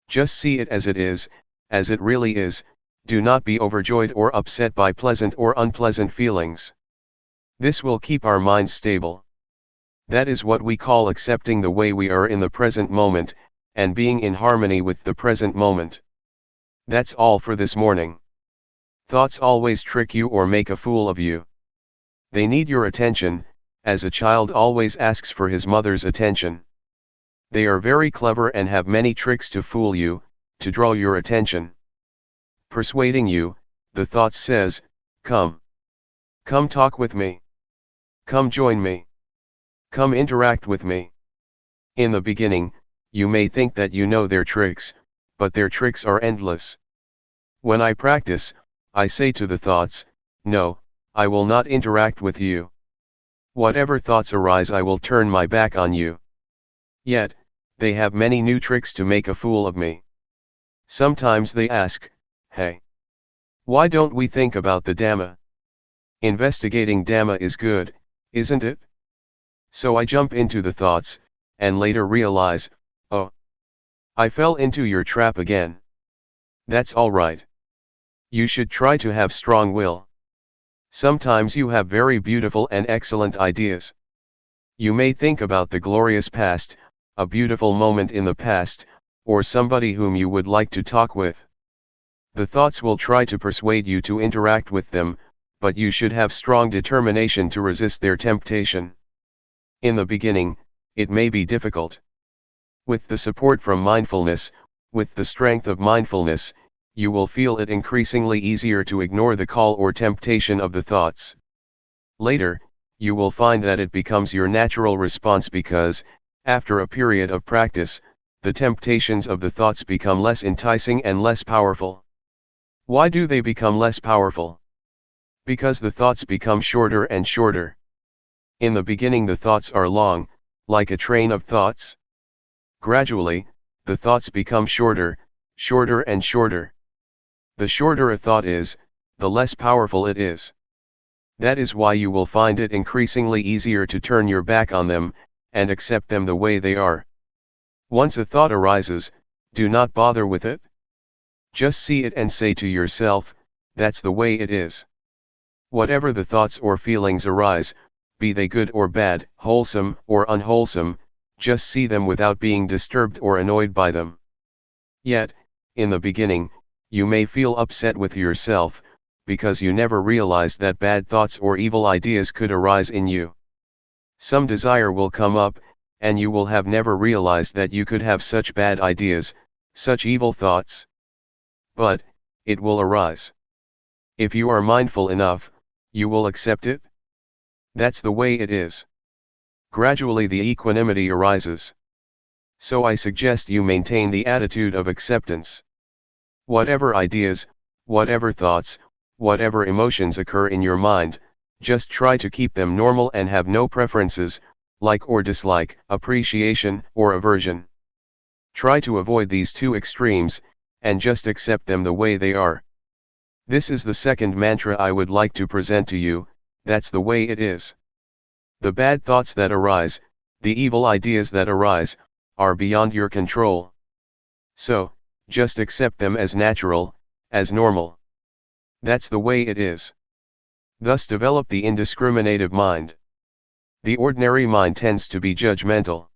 Just see it as it really is, do not be overjoyed or upset by pleasant or unpleasant feelings. This will keep our minds stable. That is what we call accepting the way we are in the present moment, and being in harmony with the present moment. That's all for this morning. Thoughts always trick you or make a fool of you. They need your attention, as a child always asks for his mother's attention. They are very clever and have many tricks to fool you, to draw your attention. Persuading you, the thought says, come. Come talk with me. Come join me. Come interact with me. In the beginning, you may think that you know their tricks, but their tricks are endless. When I practice, I say to the thoughts, no, I will not interact with you. Whatever thoughts arise, I will turn my back on you. Yet, they have many new tricks to make a fool of me. Sometimes they ask, hey, why don't we think about the Dhamma? Investigating Dhamma is good, isn't it? So I jump into the thoughts, and later realize, oh, I fell into your trap again. That's all right. You should try to have strong will. Sometimes you have very beautiful and excellent ideas. You may think about the glorious past, a beautiful moment in the past, or somebody whom you would like to talk with. The thoughts will try to persuade you to interact with them, but you should have strong determination to resist their temptation. In the beginning, it may be difficult. With the support from mindfulness, with the strength of mindfulness, you will feel it increasingly easier to ignore the call or temptation of the thoughts. Later, you will find that it becomes your natural response because, after a period of practice, the temptations of the thoughts become less enticing and less powerful. Why do they become less powerful? Because the thoughts become shorter and shorter. In the beginning the thoughts are long, like a train of thoughts. Gradually, the thoughts become shorter, shorter and shorter. The shorter a thought is, the less powerful it is. That is why you will find it increasingly easier to turn your back on them, and accept them the way they are. Once a thought arises, do not bother with it. Just see it and say to yourself, that's the way it is. Whatever the thoughts or feelings arise, be they good or bad, wholesome or unwholesome, just see them without being disturbed or annoyed by them. Yet, in the beginning, you may feel upset with yourself, because you never realized that bad thoughts or evil ideas could arise in you. Some desire will come up, and you will have never realized that you could have such bad ideas, such evil thoughts. But, it will arise. If you are mindful enough, you will accept it. That's the way it is. Gradually the equanimity arises. So I suggest you maintain the attitude of acceptance. Whatever ideas, whatever thoughts, whatever emotions occur in your mind, just try to keep them normal and have no preferences, like or dislike, appreciation or aversion. Try to avoid these two extremes, and just accept them the way they are. This is the second mantra I would like to present to you, that's the way it is. The bad thoughts that arise, the evil ideas that arise, are beyond your control. So, just accept them as natural, as normal. That's the way it is. Thus develop the indiscriminative mind. The ordinary mind tends to be judgmental.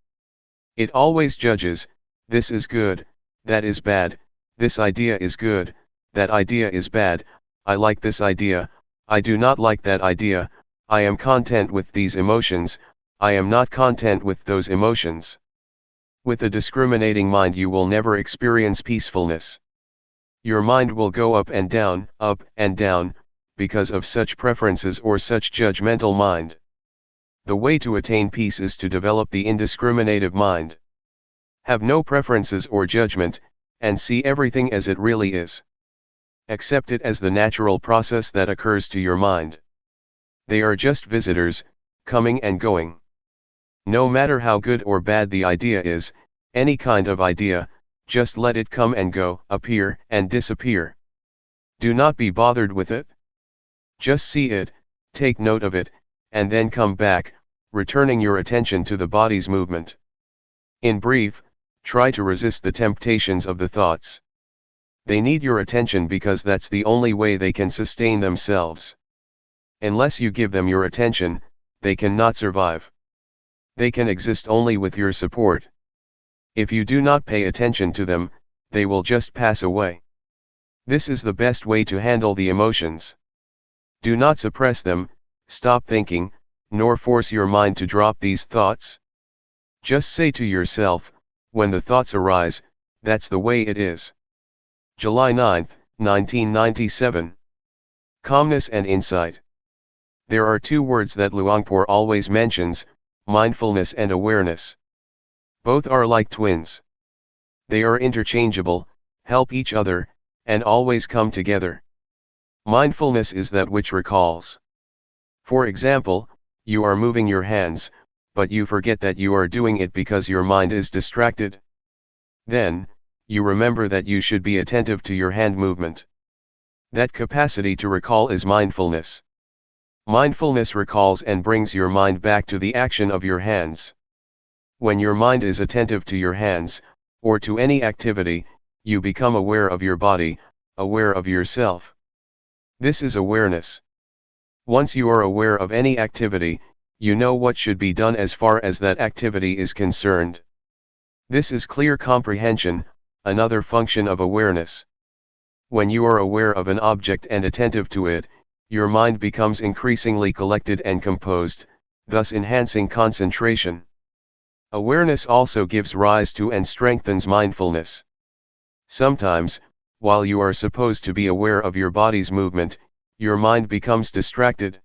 It always judges, this is good, that is bad, this idea is good, that idea is bad, I like this idea, I do not like that idea, I am content with these emotions, I am not content with those emotions. With a discriminating mind you will never experience peacefulness. Your mind will go up and down, because of such preferences or such judgmental mind. The way to attain peace is to develop the indiscriminative mind. Have no preferences or judgment, and see everything as it really is. Accept it as the natural process that occurs to your mind. They are just visitors, coming and going. No matter how good or bad the idea is, any kind of idea, just let it come and go, appear and disappear. Do not be bothered with it. Just see it, take note of it, and then come back, returning your attention to the body's movement. In brief, try to resist the temptations of the thoughts. They need your attention because that's the only way they can sustain themselves. Unless you give them your attention, they cannot survive. They can exist only with your support. If you do not pay attention to them, they will just pass away. This is the best way to handle the emotions. Do not suppress them, stop thinking, nor force your mind to drop these thoughts. Just say to yourself, when the thoughts arise, that's the way it is. July 9, 1997. Calmness and insight. There are two words that Luangpor always mentions, mindfulness and awareness. Both are like twins. They are interchangeable, help each other, and always come together. Mindfulness is that which recalls. For example, you are moving your hands, but you forget that you are doing it because your mind is distracted. Then, you remember that you should be attentive to your hand movement. That capacity to recall is mindfulness. Mindfulness recalls and brings your mind back to the action of your hands. When your mind is attentive to your hands, or to any activity, you become aware of your body, aware of yourself. This is awareness. Once you are aware of any activity, you know what should be done as far as that activity is concerned. This is clear comprehension, another function of awareness. When you are aware of an object and attentive to it, your mind becomes increasingly collected and composed, thus enhancing concentration. Awareness also gives rise to and strengthens mindfulness. Sometimes, while you are supposed to be aware of your body's movement, your mind becomes distracted.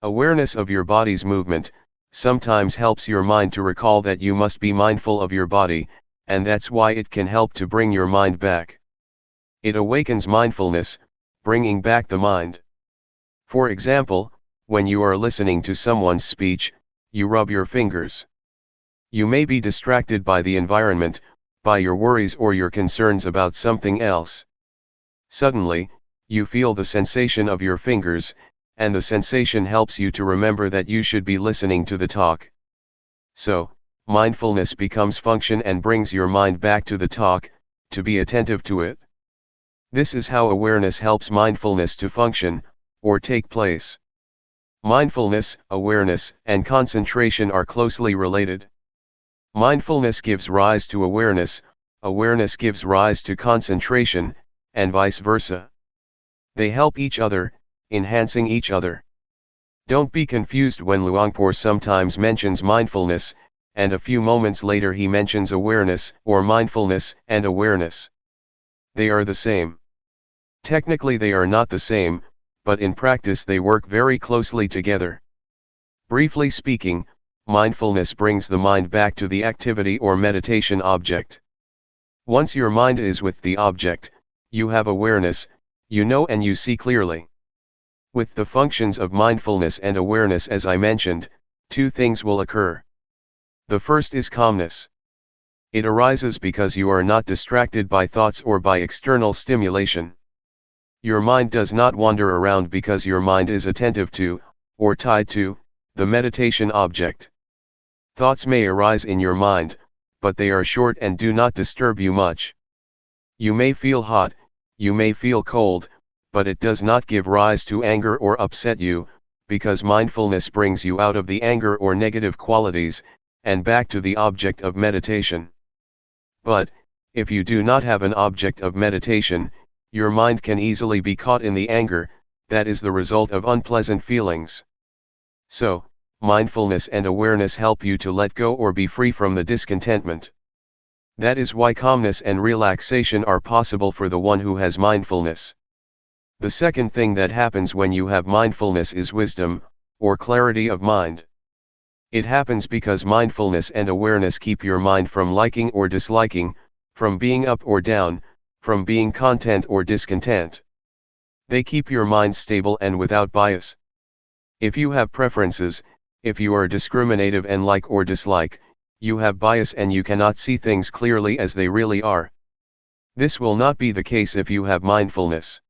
Awareness of your body's movement sometimes helps your mind to recall that you must be mindful of your body, and that's why it can help to bring your mind back. It awakens mindfulness, bringing back the mind. For example, when you are listening to someone's speech, you rub your fingers. You may be distracted by the environment, by your worries or your concerns about something else. Suddenly, you feel the sensation of your fingers, and the sensation helps you to remember that you should be listening to the talk. So, mindfulness becomes function and brings your mind back to the talk, to be attentive to it. This is how awareness helps mindfulness to function, or take place. Mindfulness, awareness, and concentration are closely related. Mindfulness gives rise to awareness, awareness gives rise to concentration, and vice versa. They help each other, enhancing each other. Don't be confused when Luangpor sometimes mentions mindfulness, and a few moments later he mentions awareness or mindfulness and awareness. They are the same. Technically they are not the same, but in practice they work very closely together. Briefly speaking, mindfulness brings the mind back to the activity or meditation object. Once your mind is with the object, you have awareness, you know and you see clearly. With the functions of mindfulness and awareness as I mentioned, two things will occur. The first is calmness. It arises because you are not distracted by thoughts or by external stimulation. Your mind does not wander around because your mind is attentive to, or tied to, the meditation object. Thoughts may arise in your mind, but they are short and do not disturb you much. You may feel hot, you may feel cold, but it does not give rise to anger or upset you, because mindfulness brings you out of the anger or negative qualities, and back to the object of meditation. But, if you do not have an object of meditation, your mind can easily be caught in the anger that is the result of unpleasant feelings. So, mindfulness and awareness help you to let go or be free from the discontentment. That is why calmness and relaxation are possible for the one who has mindfulness. The second thing that happens when you have mindfulness is wisdom, or clarity of mind. It happens because mindfulness and awareness keep your mind from liking or disliking, from being up or down, from being content or discontent. They keep your mind stable and without bias. If you have preferences, if you are discriminative and like or dislike, you have bias and you cannot see things clearly as they really are. This will not be the case if you have mindfulness.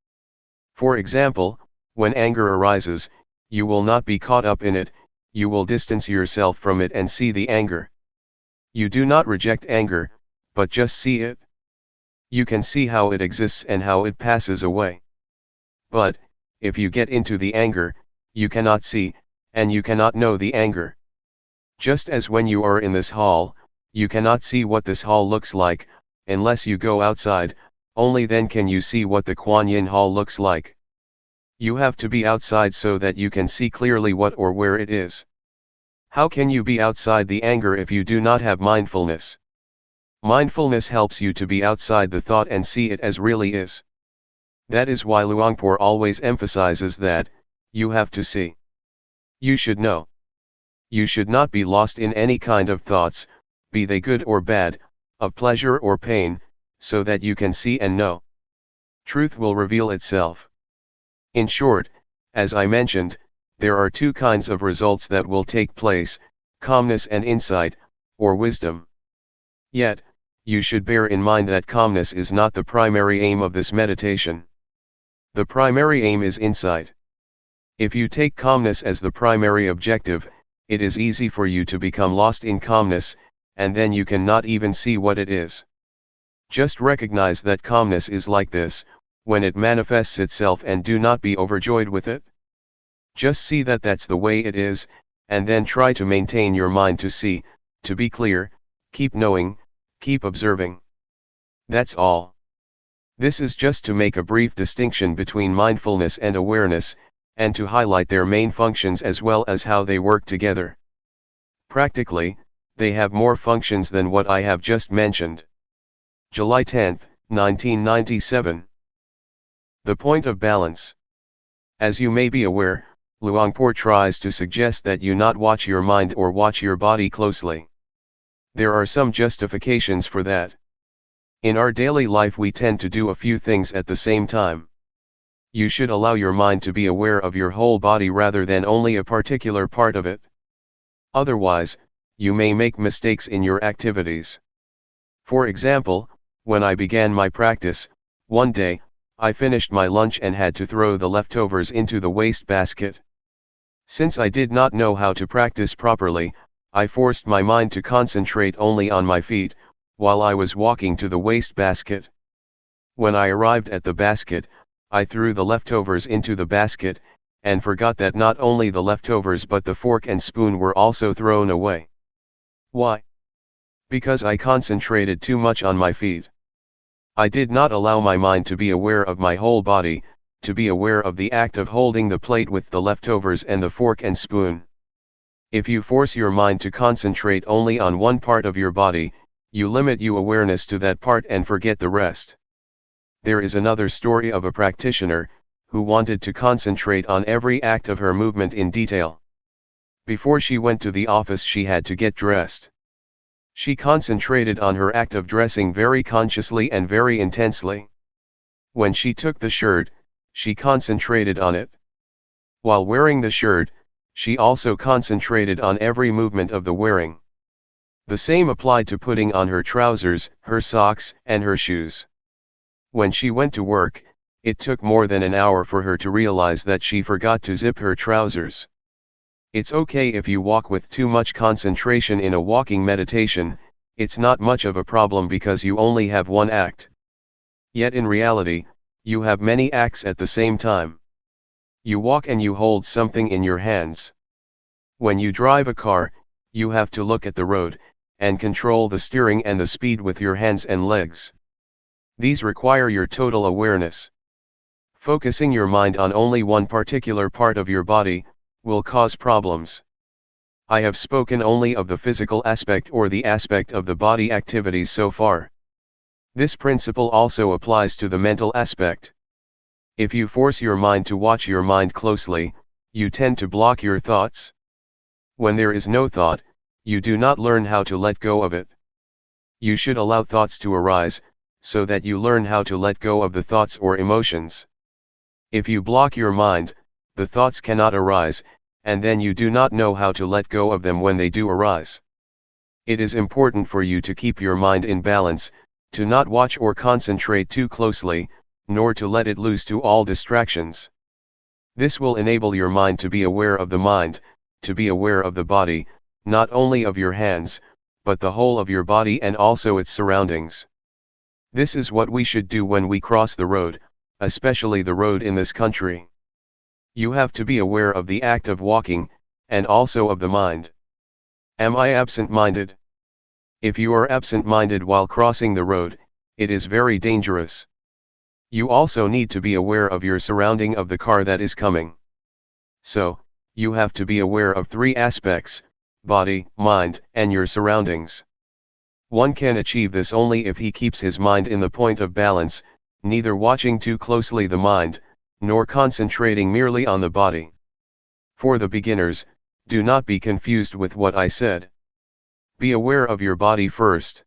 For example, when anger arises, you will not be caught up in it, you will distance yourself from it and see the anger. You do not reject anger, but just see it. You can see how it exists and how it passes away. But, if you get into the anger, you cannot see, and you cannot know the anger. Just as when you are in this hall, you cannot see what this hall looks like, unless you go outside, only then can you see what the Kuan Yin hall looks like. You have to be outside so that you can see clearly what or where it is. How can you be outside the anger if you do not have mindfulness? Mindfulness helps you to be outside the thought and see it as really is. That is why Luangpor always emphasizes that, you have to see. You should know. You should not be lost in any kind of thoughts, be they good or bad, of pleasure or pain, so that you can see and know. Truth will reveal itself. In short, as I mentioned, there are two kinds of results that will take place, calmness and insight, or wisdom. Yet, you should bear in mind that calmness is not the primary aim of this meditation. The primary aim is insight. If you take calmness as the primary objective, it is easy for you to become lost in calmness, and then you cannot even see what it is. Just recognize that calmness is like this, when it manifests itself, and do not be overjoyed with it. Just see that that's the way it is, and then try to maintain your mind to see, to be clear, keep knowing, keep observing. That's all. This is just to make a brief distinction between mindfulness and awareness, and to highlight their main functions as well as how they work together. Practically, they have more functions than what I have just mentioned. July 10, 1997. The point of balance. As you may be aware, Luangpor tries to suggest that you not watch your mind or watch your body closely. There are some justifications for that. In our daily life we tend to do a few things at the same time. You should allow your mind to be aware of your whole body rather than only a particular part of it. Otherwise, you may make mistakes in your activities. For example, when I began my practice, one day, I finished my lunch and had to throw the leftovers into the waste basket. Since I did not know how to practice properly, I forced my mind to concentrate only on my feet, while I was walking to the waste basket. When I arrived at the basket, I threw the leftovers into the basket, and forgot that not only the leftovers but the fork and spoon were also thrown away. Why? Because I concentrated too much on my feet. I did not allow my mind to be aware of my whole body, to be aware of the act of holding the plate with the leftovers and the fork and spoon. If you force your mind to concentrate only on one part of your body, you limit your awareness to that part and forget the rest. There is another story of a practitioner, who wanted to concentrate on every act of her movement in detail. Before she went to the office she had to get dressed. She concentrated on her act of dressing very consciously and very intensely. When she took the shirt, she concentrated on it. While wearing the shirt, she also concentrated on every movement of the wearing. The same applied to putting on her trousers, her socks, and her shoes. When she went to work, it took more than an hour for her to realize that she forgot to zip her trousers. It's okay if you walk with too much concentration in a walking meditation, it's not much of a problem because you only have one act. Yet in reality, you have many acts at the same time. You walk and you hold something in your hands. When you drive a car, you have to look at the road, and control the steering and the speed with your hands and legs. These require your total awareness. Focusing your mind on only one particular part of your body will cause problems. I have spoken only of the physical aspect or the aspect of the body activities so far. This principle also applies to the mental aspect. If you force your mind to watch your mind closely, you tend to block your thoughts. When there is no thought, you do not learn how to let go of it. You should allow thoughts to arise, so that you learn how to let go of the thoughts or emotions. If you block your mind, the thoughts cannot arise, and then you do not know how to let go of them when they do arise. It is important for you to keep your mind in balance, to not watch or concentrate too closely, nor to let it loose to all distractions. This will enable your mind to be aware of the mind, to be aware of the body, not only of your hands, but the whole of your body and also its surroundings. This is what we should do when we cross the road, especially the road in this country. You have to be aware of the act of walking, and also of the mind. Am I absent-minded? If you are absent-minded while crossing the road, it is very dangerous. You also need to be aware of your surrounding of the car that is coming. So, you have to be aware of three aspects: body, mind, and your surroundings. One can achieve this only if he keeps his mind in the point of balance, neither watching too closely the mind, nor concentrating merely on the body. For the beginners, do not be confused with what I said. Be aware of your body first.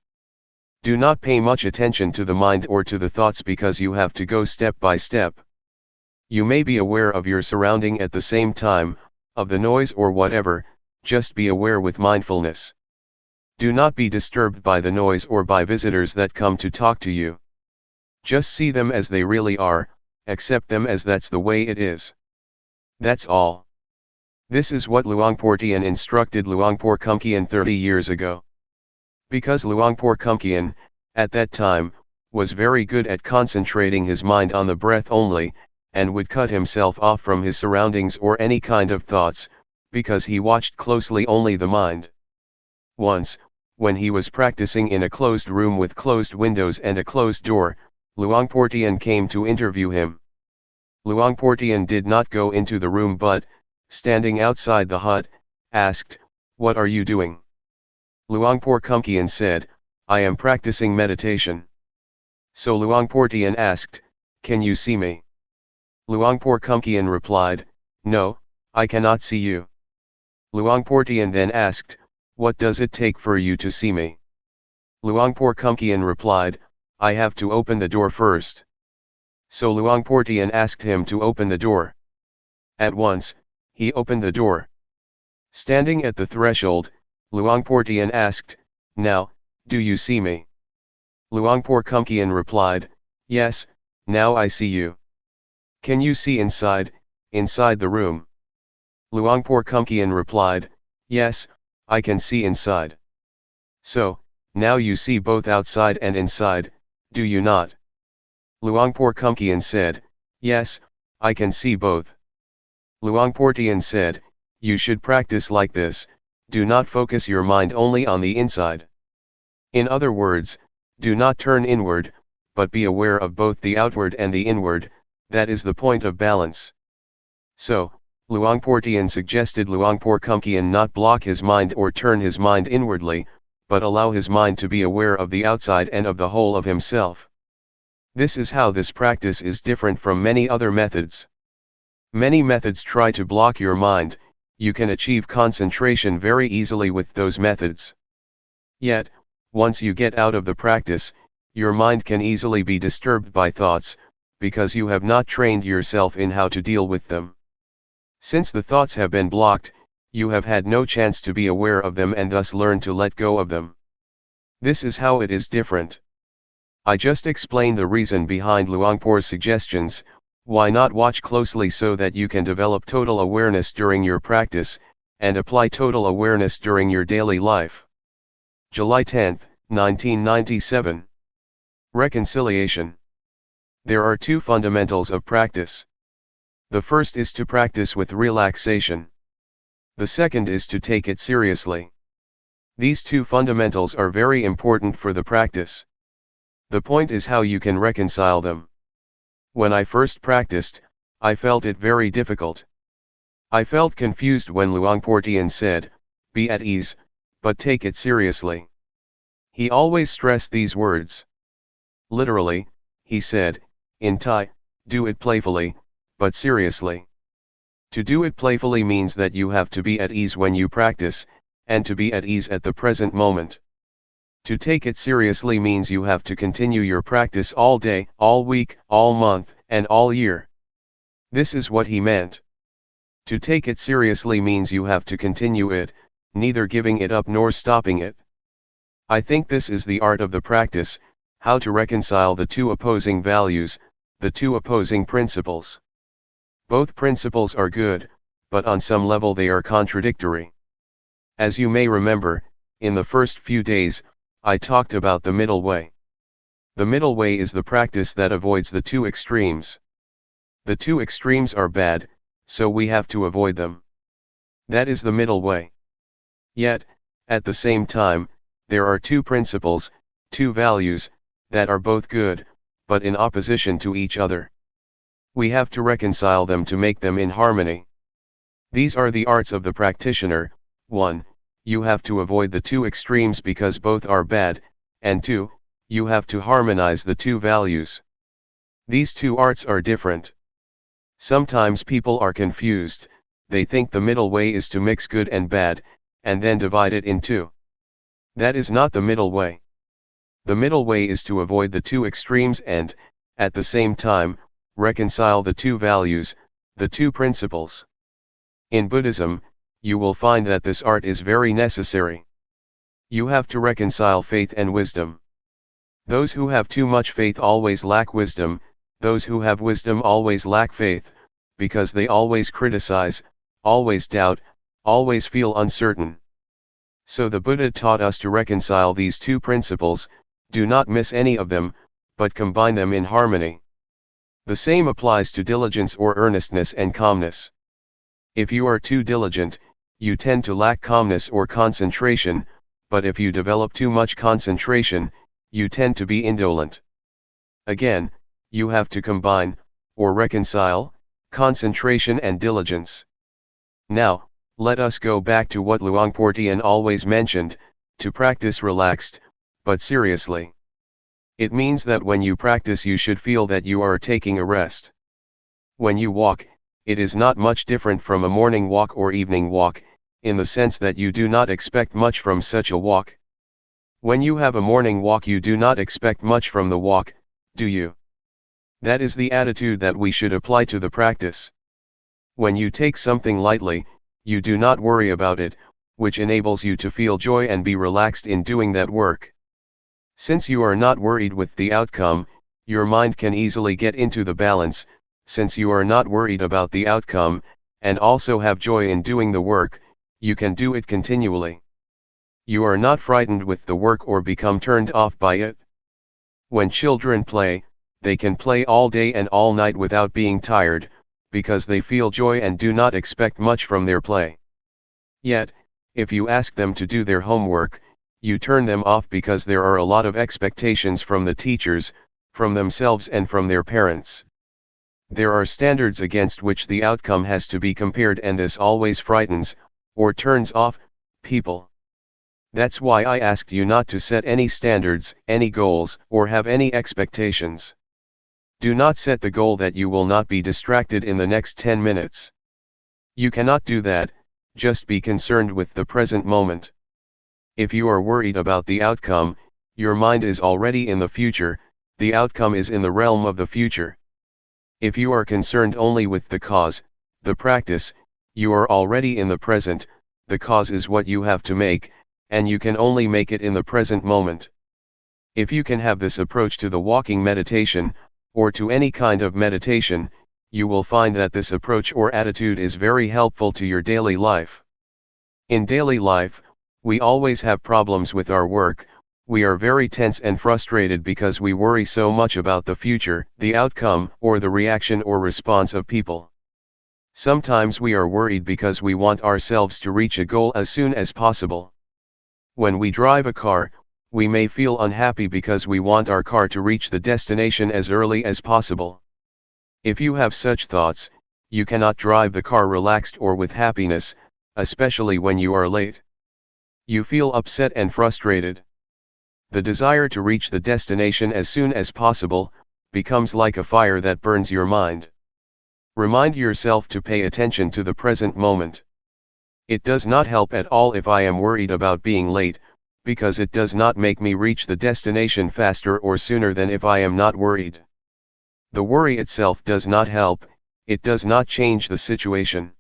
Do not pay much attention to the mind or to the thoughts because you have to go step by step. You may be aware of your surrounding at the same time, of the noise or whatever, just be aware with mindfulness. Do not be disturbed by the noise or by visitors that come to talk to you. Just see them as they really are, accept them as that's the way it is. That's all. This is what Luangpor Teean instructed Luangpor Teean 30 years ago. Because Luangpor Teean, at that time, was very good at concentrating his mind on the breath only, and would cut himself off from his surroundings or any kind of thoughts, because he watched closely only the mind. Once, when he was practicing in a closed room with closed windows and a closed door, Luangpor Teean came to interview him. Luangpor Teean did not go into the room but, standing outside the hut, asked, "What are you doing?" Luangpor Teean said, "I am practicing meditation." So Luangpor Teean asked, "Can you see me?" Luangpor Teean replied, "No, I cannot see you." Luangpor Teean then asked, "What does it take for you to see me?" Luangpor Teean replied, "I have to open the door first." So Luangpor Teean asked him to open the door. At once, he opened the door. Standing at the threshold, Luangpor Teean asked, "Now, do you see me?" Luangpor Teean replied, "Yes, now I see you." "Can you see inside the room?" Luangpor Teean replied, "Yes, I can see inside." "So, now you see both outside and inside, do you not?" Luangpor Teean said, "Yes, I can see both." Luangpor Teean said, "You should practice like this, do not focus your mind only on the inside. In other words, do not turn inward, but be aware of both the outward and the inward, that is the point of balance." So, Luangpor Teean suggested Luangpor Teean not block his mind or turn his mind inwardly, but allow his mind to be aware of the outside and of the whole of himself. This is how this practice is different from many other methods. Many methods try to block your mind. You can achieve concentration very easily with those methods. Yet, once you get out of the practice, your mind can easily be disturbed by thoughts, because you have not trained yourself in how to deal with them. Since the thoughts have been blocked, you have had no chance to be aware of them and thus learn to let go of them. This is how it is different. I just explained the reason behind Luangpor's suggestions. Why not watch closely so that you can develop total awareness during your practice, and apply total awareness during your daily life. July 10, 1997. Reconciliation. There are two fundamentals of practice. The first is to practice with relaxation. The second is to take it seriously. These two fundamentals are very important for the practice. The point is how you can reconcile them. When I first practiced, I felt it very difficult. I felt confused when Luangpor Teean said, "Be at ease, but take it seriously." He always stressed these words. Literally, he said, in Thai, do it playfully, but seriously. To do it playfully means that you have to be at ease when you practice, and to be at ease at the present moment. To take it seriously means you have to continue your practice all day, all week, all month, and all year. This is what he meant. To take it seriously means you have to continue it, neither giving it up nor stopping it. I think this is the art of the practice, how to reconcile the two opposing values, the two opposing principles. Both principles are good, but on some level they are contradictory. As you may remember, in the first few days, I talked about the middle way. The middle way is the practice that avoids the two extremes. The two extremes are bad, so we have to avoid them. That is the middle way. Yet, at the same time, there are two principles, two values, that are both good, but in opposition to each other. We have to reconcile them to make them in harmony. These are the arts of the practitioner. 1. You have to avoid the two extremes because both are bad, and 2. You have to harmonize the two values. These two arts are different. Sometimes people are confused, they think the middle way is to mix good and bad, and then divide it in two. That is not the middle way. The middle way is to avoid the two extremes and, at the same time, reconcile the two values, the two principles. In Buddhism, you will find that this art is very necessary. You have to reconcile faith and wisdom. Those who have too much faith always lack wisdom, those who have wisdom always lack faith, because they always criticize, always doubt, always feel uncertain. So the Buddha taught us to reconcile these two principles, do not miss any of them, but combine them in harmony. The same applies to diligence or earnestness and calmness. If you are too diligent, you tend to lack calmness or concentration, but if you develop too much concentration, you tend to be indolent. Again, you have to combine, or reconcile, concentration and diligence. Now, let us go back to what Luangpor Teean always mentioned, to practice relaxed, but seriously. It means that when you practice you should feel that you are taking a rest. When you walk, it is not much different from a morning walk or evening walk, in the sense that you do not expect much from such a walk. When you have a morning walk you do not expect much from the walk, do you? That is the attitude that we should apply to the practice. When you take something lightly, you do not worry about it, which enables you to feel joy and be relaxed in doing that work. Since you are not worried with the outcome, your mind can easily get into the balance. Since you are not worried about the outcome, and also have joy in doing the work, you can do it continually. You are not frightened with the work or become turned off by it. When children play, they can play all day and all night without being tired, because they feel joy and do not expect much from their play. Yet, if you ask them to do their homework, you turn them off because there are a lot of expectations from the teachers, from themselves and from their parents. There are standards against which the outcome has to be compared, and this always frightens, or turns off, people. That's why I asked you not to set any standards, any goals, or have any expectations. Do not set the goal that you will not be distracted in the next 10 minutes. You cannot do that, just be concerned with the present moment. If you are worried about the outcome, your mind is already in the future, the outcome is in the realm of the future. If you are concerned only with the cause, the practice, you are already in the present, the cause is what you have to make, and you can only make it in the present moment. If you can have this approach to the walking meditation, or to any kind of meditation, you will find that this approach or attitude is very helpful to your daily life. In daily life, we always have problems with our work. We are very tense and frustrated because we worry so much about the future, the outcome, or the reaction or response of people. Sometimes we are worried because we want ourselves to reach a goal as soon as possible. When we drive a car, we may feel unhappy because we want our car to reach the destination as early as possible. If you have such thoughts, you cannot drive the car relaxed or with happiness, especially when you are late. You feel upset and frustrated. The desire to reach the destination as soon as possible becomes like a fire that burns your mind. Remind yourself to pay attention to the present moment. It does not help at all if I am worried about being late, because it does not make me reach the destination faster or sooner than if I am not worried. The worry itself does not help, it does not change the situation.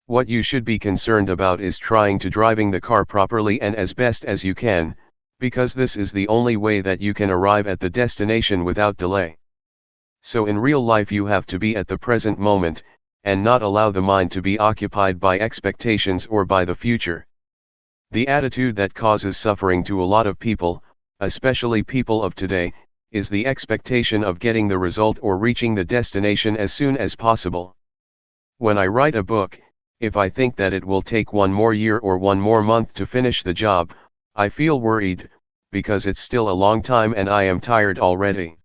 What you should be concerned about is trying to driving the car properly and as best as you can, because this is the only way that you can arrive at the destination without delay. So in real life you have to be at the present moment, and not allow the mind to be occupied by expectations or by the future. The attitude that causes suffering to a lot of people, especially people of today, is the expectation of getting the result or reaching the destination as soon as possible. When I write a book, if I think that it will take one more year or one more month to finish the job, I feel worried, because it's still a long time and I am tired already.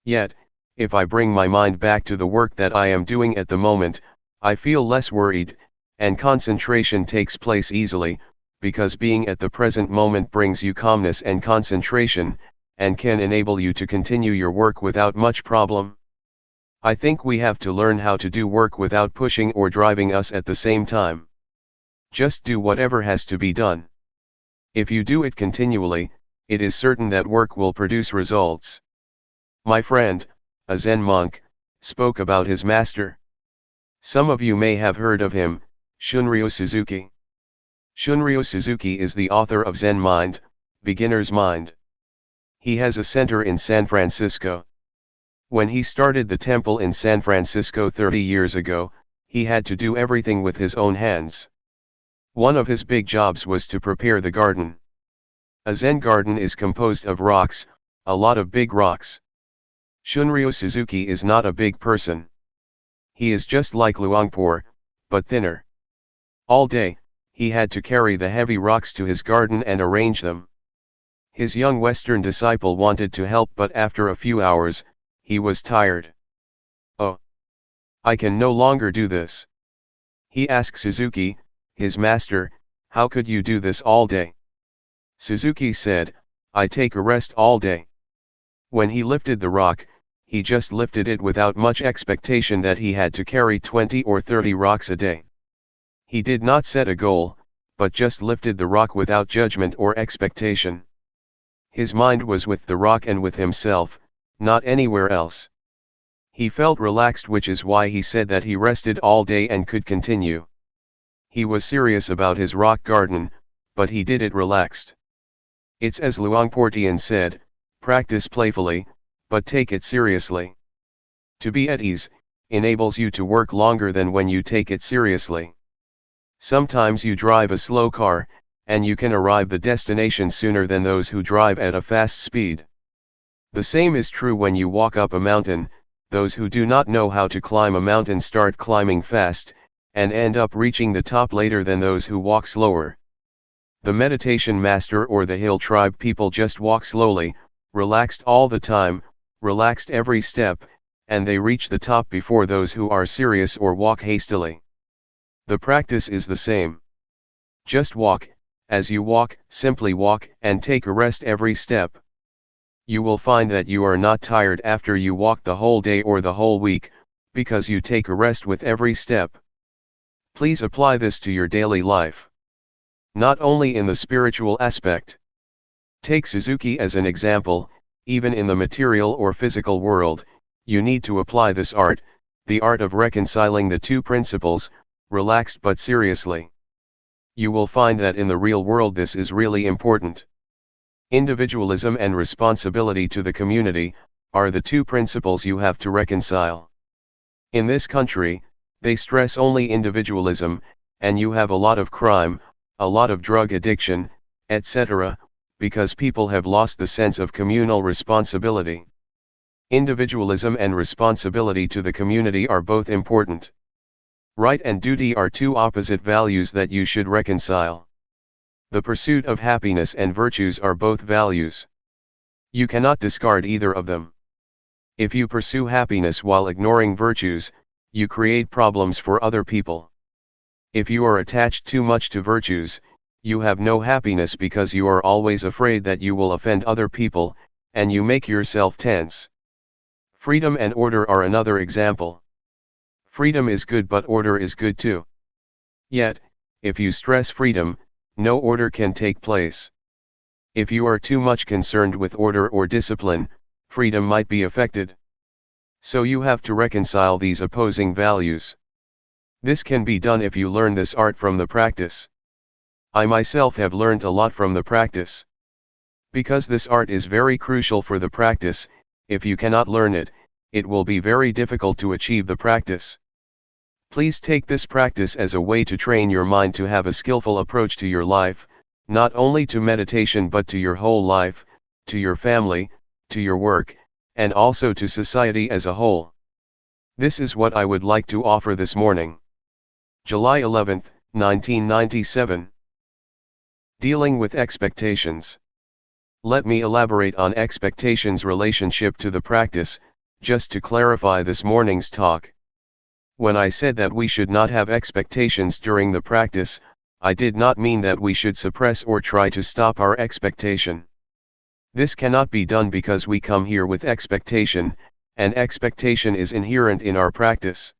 Yet, if I bring my mind back to the work that I am doing at the moment, I feel less worried, and concentration takes place easily, because being at the present moment brings you calmness and concentration, and can enable you to continue your work without much problem. I think we have to learn how to do work without pushing or driving us at the same time. Just do whatever has to be done. If you do it continually, it is certain that work will produce results. My friend, a Zen monk, spoke about his master. Some of you may have heard of him, Shunryu Suzuki. Shunryu Suzuki is the author of Zen Mind, Beginner's Mind. He has a center in San Francisco. When he started the temple in San Francisco 30 years ago, he had to do everything with his own hands. One of his big jobs was to prepare the garden. A Zen garden is composed of rocks, a lot of big rocks. Shunryu Suzuki is not a big person. He is just like Luangpor, but thinner. All day, he had to carry the heavy rocks to his garden and arrange them. His young Western disciple wanted to help, but after a few hours, he was tired. "Oh, I can no longer do this." He asked Suzuki, his master, "How could you do this all day?" Suzuki said, "I take a rest all day." When he lifted the rock, he just lifted it without much expectation that he had to carry 20 or 30 rocks a day. He did not set a goal, but just lifted the rock without judgment or expectation. His mind was with the rock and with himself, not anywhere else. He felt relaxed, which is why he said that he rested all day and could continue. He was serious about his rock garden, but he did it relaxed. It's as Luangpor Teean said, practice playfully, but take it seriously. To be at ease enables you to work longer than when you take it seriously. Sometimes you drive a slow car, and you can arrive the destination sooner than those who drive at a fast speed. The same is true when you walk up a mountain. Those who do not know how to climb a mountain start climbing fast, and end up reaching the top later than those who walk slower. The meditation master or the hill tribe people just walk slowly, relaxed all the time, relaxed every step, and they reach the top before those who are serious or walk hastily. The practice is the same. Just walk, as you walk, simply walk, and take a rest every step. You will find that you are not tired after you walk the whole day or the whole week, because you take a rest with every step. Please apply this to your daily life. Not only in the spiritual aspect. Take Suzuki as an example. Even in the material or physical world, you need to apply this art, the art of reconciling the two principles, relaxed but seriously. You will find that in the real world this is really important. Individualism and responsibility to the community are the two principles you have to reconcile. In this country, they stress only individualism, and you have a lot of crime, a lot of drug addiction, etc., because people have lost the sense of communal responsibility. Individualism and responsibility to the community are both important. Right and duty are two opposite values that you should reconcile. The pursuit of happiness and virtues are both values. You cannot discard either of them. If you pursue happiness while ignoring virtues, you create problems for other people. If you are attached too much to virtues, you have no happiness because you are always afraid that you will offend other people, and you make yourself tense. Freedom and order are another example. Freedom is good, but order is good too. Yet, if you stress freedom, no order can take place. If you are too much concerned with order or discipline, freedom might be affected. So you have to reconcile these opposing values. This can be done if you learn this art from the practice. I myself have learned a lot from the practice. Because this art is very crucial for the practice, if you cannot learn it, it will be very difficult to achieve the practice. Please take this practice as a way to train your mind to have a skillful approach to your life, not only to meditation but to your whole life, to your family, to your work, and also to society as a whole. This is what I would like to offer this morning. July 11, 1997. Dealing with expectations. Let me elaborate on expectations' relationship to the practice, just to clarify this morning's talk. When I said that we should not have expectations during the practice, I did not mean that we should suppress or try to stop our expectation. This cannot be done because we come here with expectation, and expectation is inherent in our practice.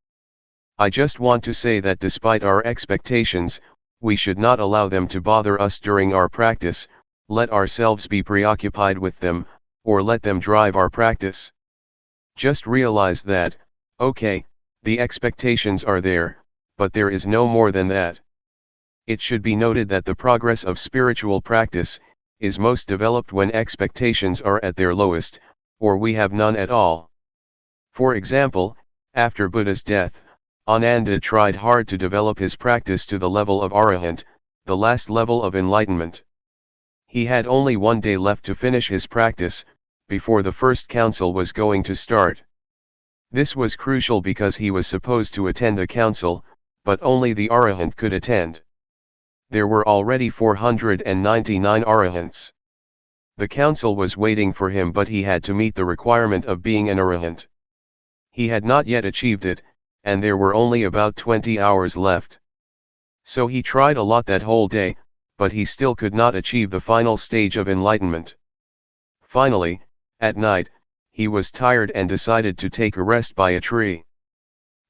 I just want to say that despite our expectations, we should not allow them to bother us during our practice, let ourselves be preoccupied with them, or let them drive our practice. Just realize that, okay, the expectations are there, but there is no more than that. It should be noted that the progress of spiritual practice is most developed when expectations are at their lowest, or we have none at all. For example, after Buddha's death, Ananda tried hard to develop his practice to the level of Arahant, the last level of enlightenment. He had only one day left to finish his practice, before the first council was going to start. This was crucial because he was supposed to attend the council, but only the Arahant could attend. There were already 499 Arahants. The council was waiting for him, but he had to meet the requirement of being an Arahant. He had not yet achieved it, and there were only about 20 hours left. So he tried a lot that whole day, but he still could not achieve the final stage of enlightenment. Finally, at night, he was tired and decided to take a rest by a tree.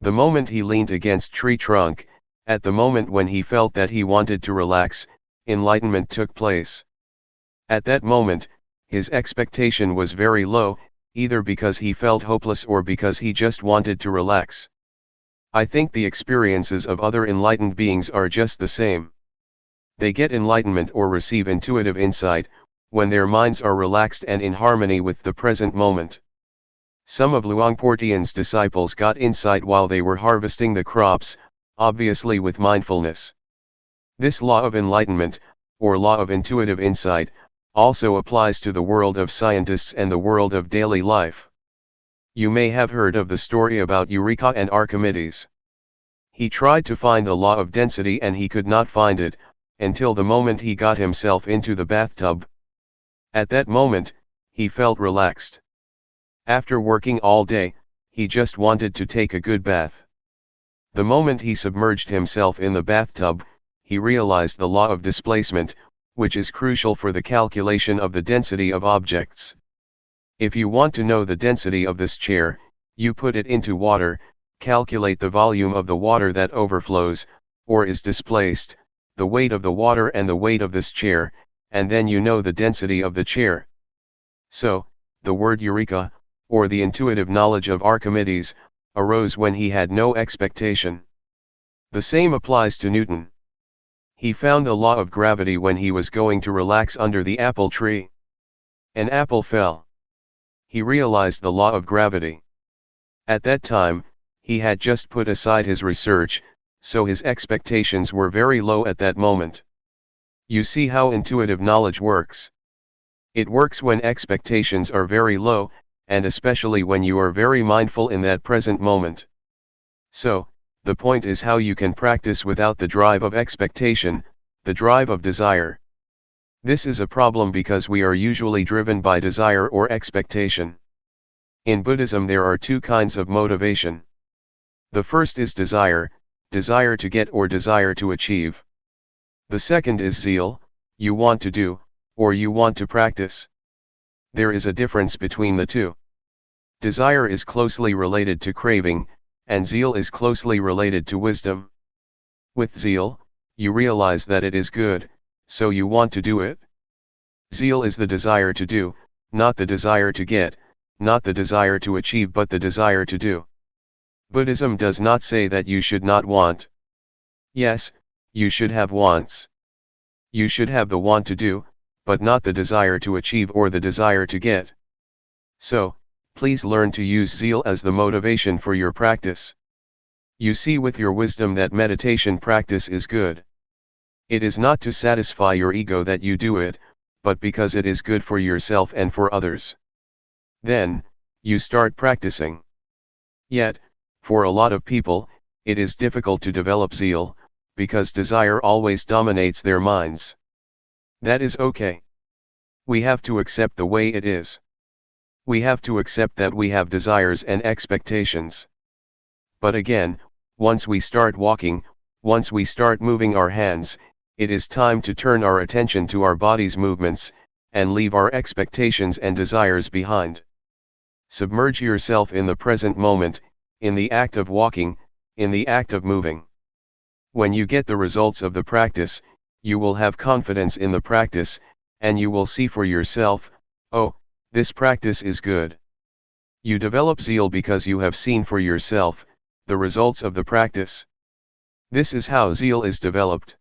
The moment he leaned against tree trunk, at the moment when he felt that he wanted to relax, enlightenment took place. At that moment, his expectation was very low, either because he felt hopeless or because he just wanted to relax. I think the experiences of other enlightened beings are just the same. They get enlightenment or receive intuitive insight, when their minds are relaxed and in harmony with the present moment. Some of Luangpor Teean's disciples got insight while they were harvesting the crops, obviously with mindfulness. This law of enlightenment, or law of intuitive insight, also applies to the world of scientists and the world of daily life. You may have heard of the story about Eureka and Archimedes. He tried to find the law of density and he could not find it, until the moment he got himself into the bathtub. At that moment, he felt relaxed. After working all day, he just wanted to take a good bath. The moment he submerged himself in the bathtub, he realized the law of displacement, which is crucial for the calculation of the density of objects. If you want to know the density of this chair, you put it into water, calculate the volume of the water that overflows, or is displaced, the weight of the water and the weight of this chair, and then you know the density of the chair. So, the word Eureka, or the intuitive knowledge of Archimedes, arose when he had no expectation. The same applies to Newton. He found the law of gravity when he was going to relax under the apple tree. An apple fell. He realized the law of gravity. At that time, he had just put aside his research, so his expectations were very low at that moment. You see how intuitive knowledge works. It works when expectations are very low, and especially when you are very mindful in that present moment. So, the point is how you can practice without the drive of expectation, the drive of desire. This is a problem because we are usually driven by desire or expectation. In Buddhism there are two kinds of motivation. The first is desire to get or desire to achieve. The second is zeal, you want to do, or you want to practice. There is a difference between the two. Desire is closely related to craving, and zeal is closely related to wisdom. With zeal, you realize that it is good, so you want to do it. Zeal is the desire to do, not the desire to get, not the desire to achieve but the desire to do. Buddhism does not say that you should not want. Yes, you should have wants. You should have the want to do, but not the desire to achieve or the desire to get. So, please learn to use zeal as the motivation for your practice. You see with your wisdom that meditation practice is good. It is not to satisfy your ego that you do it, but because it is good for yourself and for others. Then, you start practicing. Yet, for a lot of people, it is difficult to develop zeal, because desire always dominates their minds. That is okay. We have to accept the way it is. We have to accept that we have desires and expectations. But again, once we start walking, once we start moving our hands, it is time to turn our attention to our body's movements, and leave our expectations and desires behind. Submerge yourself in the present moment, in the act of walking, in the act of moving. When you get the results of the practice, you will have confidence in the practice, and you will see for yourself, oh, this practice is good. You develop zeal because you have seen for yourself the results of the practice. This is how zeal is developed.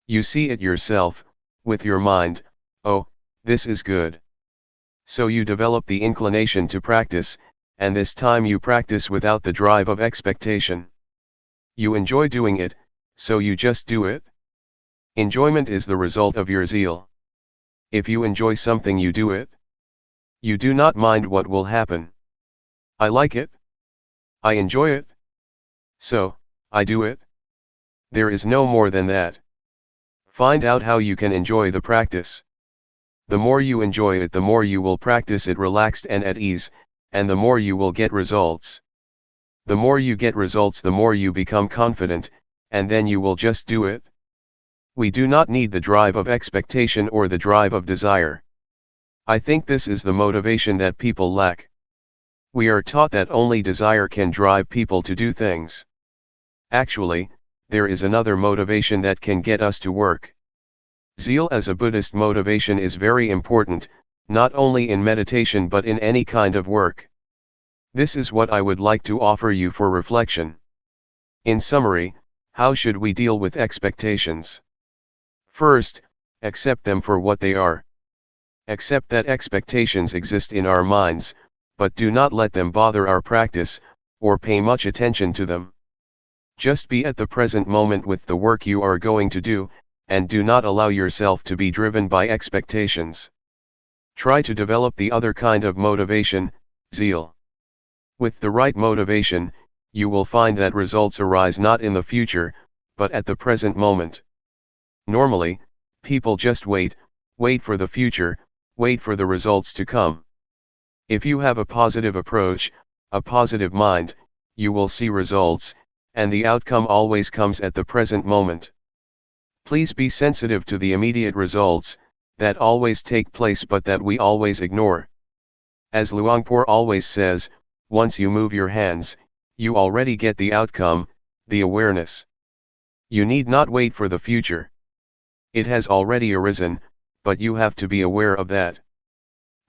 You see it yourself, with your mind, oh, this is good. So you develop the inclination to practice, and this time you practice without the drive of expectation. You enjoy doing it, so you just do it. Enjoyment is the result of your zeal. If you enjoy something, you do it. You do not mind what will happen. I like it. I enjoy it. So, I do it. There is no more than that. Find out how you can enjoy the practice. The more you enjoy it, the more you will practice it relaxed and at ease, and the more you will get results. The more you get results, the more you become confident, and then you will just do it. We do not need the drive of expectation or the drive of desire. I think this is the motivation that people lack. We are taught that only desire can drive people to do things. Actually, there is another motivation that can get us to work. Zeal as a Buddhist motivation is very important, not only in meditation but in any kind of work. This is what I would like to offer you for reflection. In summary, how should we deal with expectations? First, accept them for what they are. Accept that expectations exist in our minds, but do not let them bother our practice, or pay much attention to them. Just be at the present moment with the work you are going to do, and do not allow yourself to be driven by expectations. Try to develop the other kind of motivation, zeal. With the right motivation, you will find that results arise not in the future, but at the present moment. Normally, people just wait for the future, wait for the results to come. If you have a positive approach, a positive mind, you will see results, and the outcome always comes at the present moment. Please be sensitive to the immediate results, that always take place but that we always ignore. As Luangpor always says, once you move your hands, you already get the outcome, the awareness. You need not wait for the future. It has already arisen, but you have to be aware of that.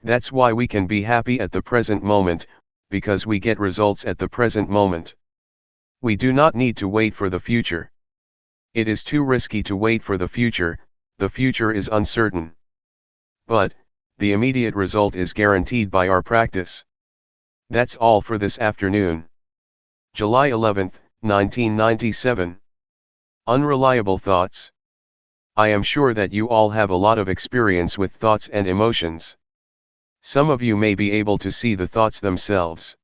That's why we can be happy at the present moment, because we get results at the present moment. We do not need to wait for the future. It is too risky to wait for the future is uncertain. But, the immediate result is guaranteed by our practice. That's all for this afternoon. July 11, 1997. Unreliable thoughts. I am sure that you all have a lot of experience with thoughts and emotions. Some of you may be able to see the thoughts themselves.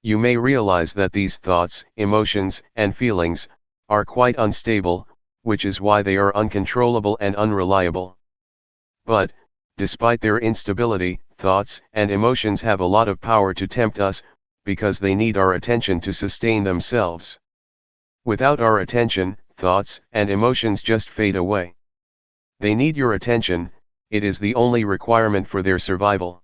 You may realize that these thoughts, emotions, and feelings are quite unstable, which is why they are uncontrollable and unreliable. But, despite their instability, thoughts and emotions have a lot of power to tempt us, because they need our attention to sustain themselves. Without our attention, thoughts and emotions just fade away. They need your attention, it is the only requirement for their survival.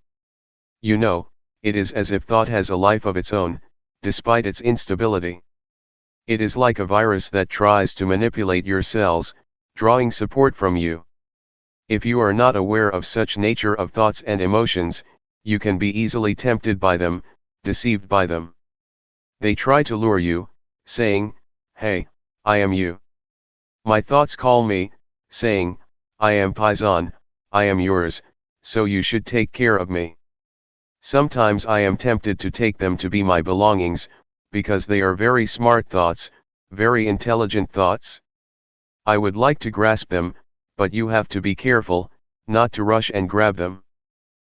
You know, it is as if thought has a life of its own, despite its instability. It is like a virus that tries to manipulate your cells, drawing support from you. If you are not aware of such nature of thoughts and emotions, you can be easily tempted by them, deceived by them. They try to lure you, saying, "Hey, I am you." My thoughts call me, saying, "I am Paisan, I am yours, so you should take care of me." Sometimes I am tempted to take them to be my belongings, because they are very smart thoughts, very intelligent thoughts. I would like to grasp them, but you have to be careful, not to rush and grab them.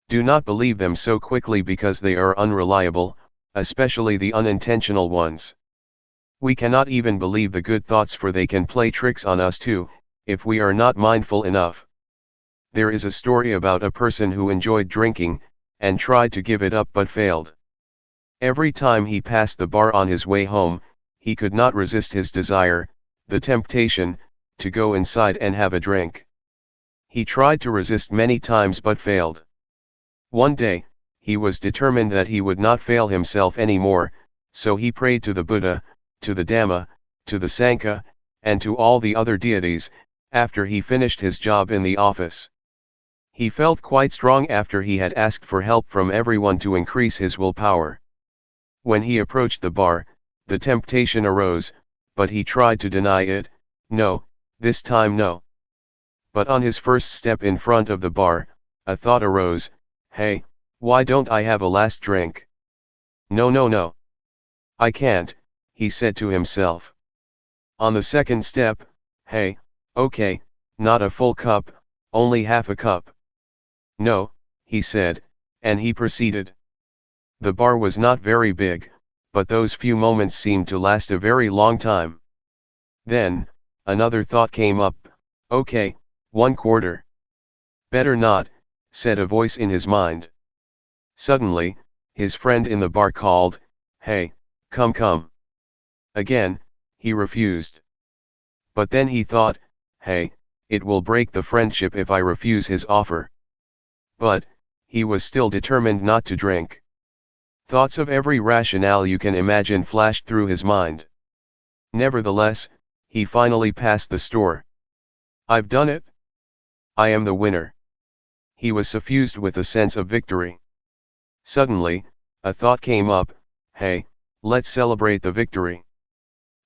Do not believe them so quickly because they are unreliable, especially the unintentional ones. We cannot even believe the good thoughts, for they can play tricks on us too, if we are not mindful enough. There is a story about a person who enjoyed drinking, and tried to give it up but failed. Every time he passed the bar on his way home, he could not resist his desire, the temptation, to go inside and have a drink. He tried to resist many times but failed. One day, he was determined that he would not fail himself anymore, so he prayed to the Buddha, to the Dhamma, to the Sangha, and to all the other deities, after he finished his job in the office. He felt quite strong after he had asked for help from everyone to increase his willpower. When he approached the bar, the temptation arose, but he tried to deny it. No, this time no. But on his first step in front of the bar, a thought arose, "Hey, why don't I have a last drink? No, no, no. I can't," he said to himself. On the second step, "Hey, okay, not a full cup, only half a cup." "No," he said, and he proceeded. The bar was not very big, but those few moments seemed to last a very long time. Then, another thought came up, "Okay, 1/4. Better not," said a voice in his mind. Suddenly, his friend in the bar called, "Hey, come come." Again, he refused. But then he thought, "Hey, it will break the friendship if I refuse his offer." But, he was still determined not to drink. Thoughts of every rationale you can imagine flashed through his mind. Nevertheless, he finally passed the store. "I've done it. I am the winner." He was suffused with a sense of victory. Suddenly, a thought came up, "Hey, let's celebrate the victory."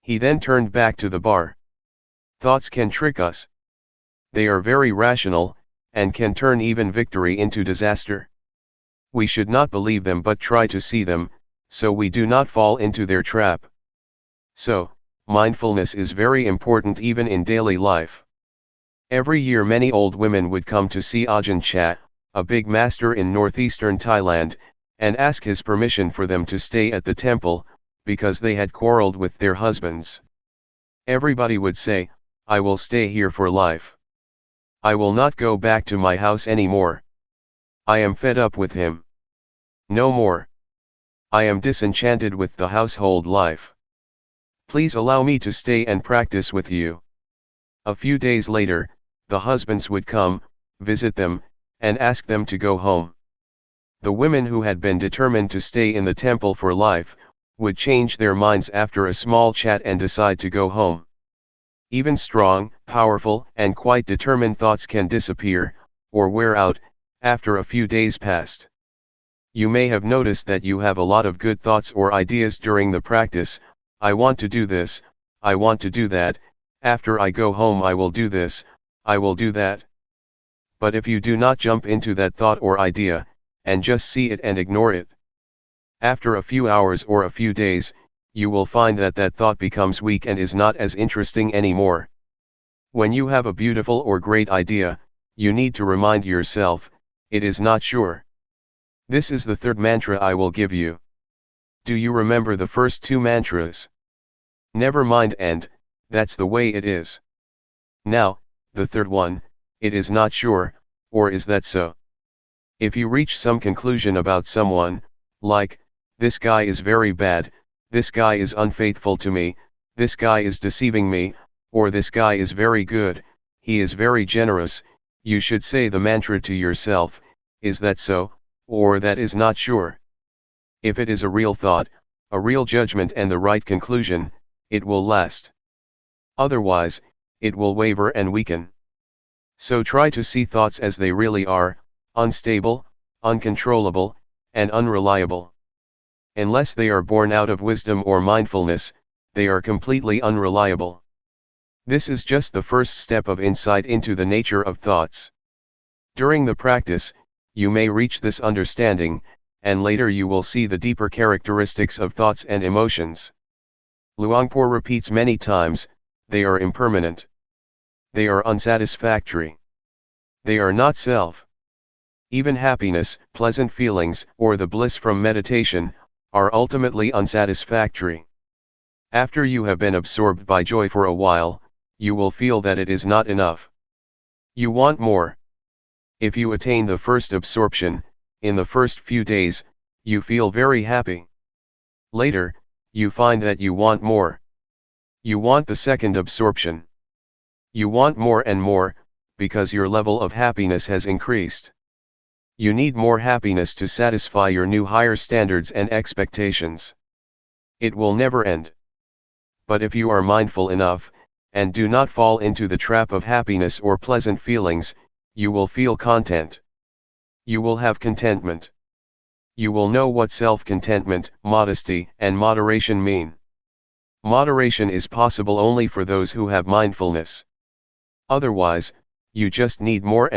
He then turned back to the bar. Thoughts can trick us. They are very rational, and can turn even victory into disaster. We should not believe them but try to see them, so we do not fall into their trap. So, mindfulness is very important even in daily life. Every year many old women would come to see Ajahn Chah, a big master in northeastern Thailand, and ask his permission for them to stay at the temple, because they had quarreled with their husbands. Everybody would say, "I will stay here for life. I will not go back to my house anymore. I am fed up with him. No more. I am disenchanted with the household life. Please allow me to stay and practice with you." A few days later, the husbands would come, visit them, and ask them to go home. The women who had been determined to stay in the temple for life, would change their minds after a small chat and decide to go home. Even strong, powerful, and quite determined thoughts can disappear, or wear out, after a few days passed. You may have noticed that you have a lot of good thoughts or ideas during the practice. "I want to do this, I want to do that, after I go home I will do this, I will do that." But if you do not jump into that thought or idea, and just see it and ignore it, after a few hours or a few days, you will find that that thought becomes weak and is not as interesting anymore. When you have a beautiful or great idea, you need to remind yourself, "It is not sure." This is the third mantra I will give you. Do you remember the first two mantras? Never mind and, that's the way it is. Now, the third one, "It is not sure," or is that so? If you reach some conclusion about someone, like, this guy is very bad, this guy is unfaithful to me, this guy is deceiving me, or this guy is very good, he is very generous, you should say the mantra to yourself, is that so, or that is not sure. If it is a real thought, a real judgment and the right conclusion, it will last. Otherwise, it will waver and weaken. So try to see thoughts as they really are, unstable, uncontrollable, and unreliable. Unless they are born out of wisdom or mindfulness, they are completely unreliable. This is just the first step of insight into the nature of thoughts. During the practice, you may reach this understanding, and later you will see the deeper characteristics of thoughts and emotions. Luangpor repeats many times, they are impermanent. They are unsatisfactory. They are not self. Even happiness, pleasant feelings, or the bliss from meditation, are ultimately unsatisfactory. After you have been absorbed by joy for a while, you will feel that it is not enough. You want more. If you attain the first absorption, in the first few days, you feel very happy. Later, you find that you want more. You want the second absorption. You want more and more, because your level of happiness has increased. You need more happiness to satisfy your new higher standards and expectations. It will never end. But if you are mindful enough, and do not fall into the trap of happiness or pleasant feelings, you will feel content. You will have contentment. You will know what self-contentment, modesty, and moderation mean. Moderation is possible only for those who have mindfulness. Otherwise, you just need more,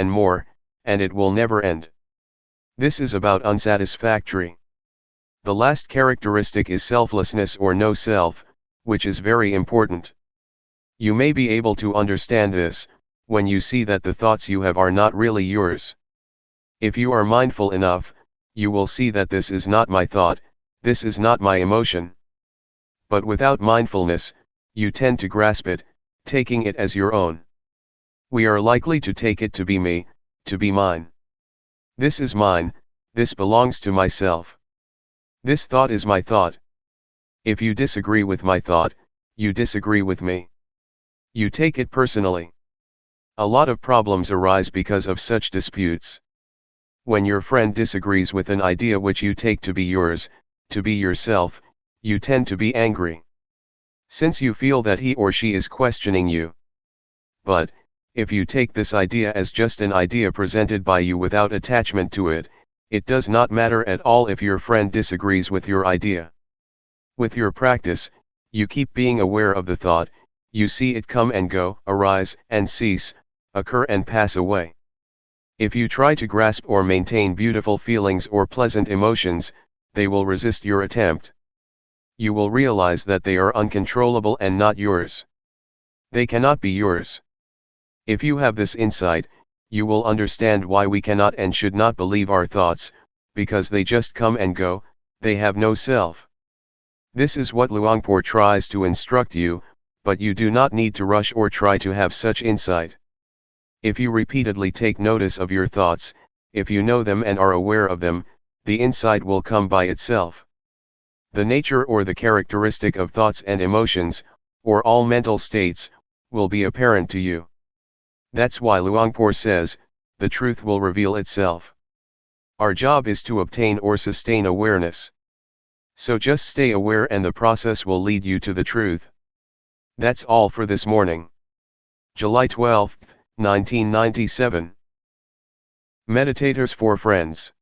and it will never end. This is about unsatisfactory. The last characteristic is selflessness or no self, which is very important. You may be able to understand this, when you see that the thoughts you have are not really yours. If you are mindful enough, you will see that this is not my thought, this is not my emotion. But without mindfulness, you tend to grasp it, taking it as your own. We are likely to take it to be me, to be mine. This is mine, this belongs to myself. This thought is my thought. If you disagree with my thought, you disagree with me. You take it personally. A lot of problems arise because of such disputes. When your friend disagrees with an idea which you take to be yours, to be yourself, you tend to be angry. Since you feel that he or she is questioning you. But, if you take this idea as just an idea presented by you without attachment to it, it does not matter at all if your friend disagrees with your idea. With your practice, you keep being aware of the thought, you see it come and go, arise and cease, occur and pass away. If you try to grasp or maintain beautiful feelings or pleasant emotions, they will resist your attempt. You will realize that they are uncontrollable and not yours. They cannot be yours. If you have this insight, you will understand why we cannot and should not believe our thoughts, because they just come and go, they have no self. This is what Luangpor tries to instruct you, but you do not need to rush or try to have such insight. If you repeatedly take notice of your thoughts, if you know them and are aware of them, the insight will come by itself. The nature or the characteristic of thoughts and emotions, or all mental states, will be apparent to you. That's why Luangpor says, the truth will reveal itself. Our job is to obtain or sustain awareness. So just stay aware and the process will lead you to the truth. That's all for this morning. July 12, 1997. Meditators for Friends.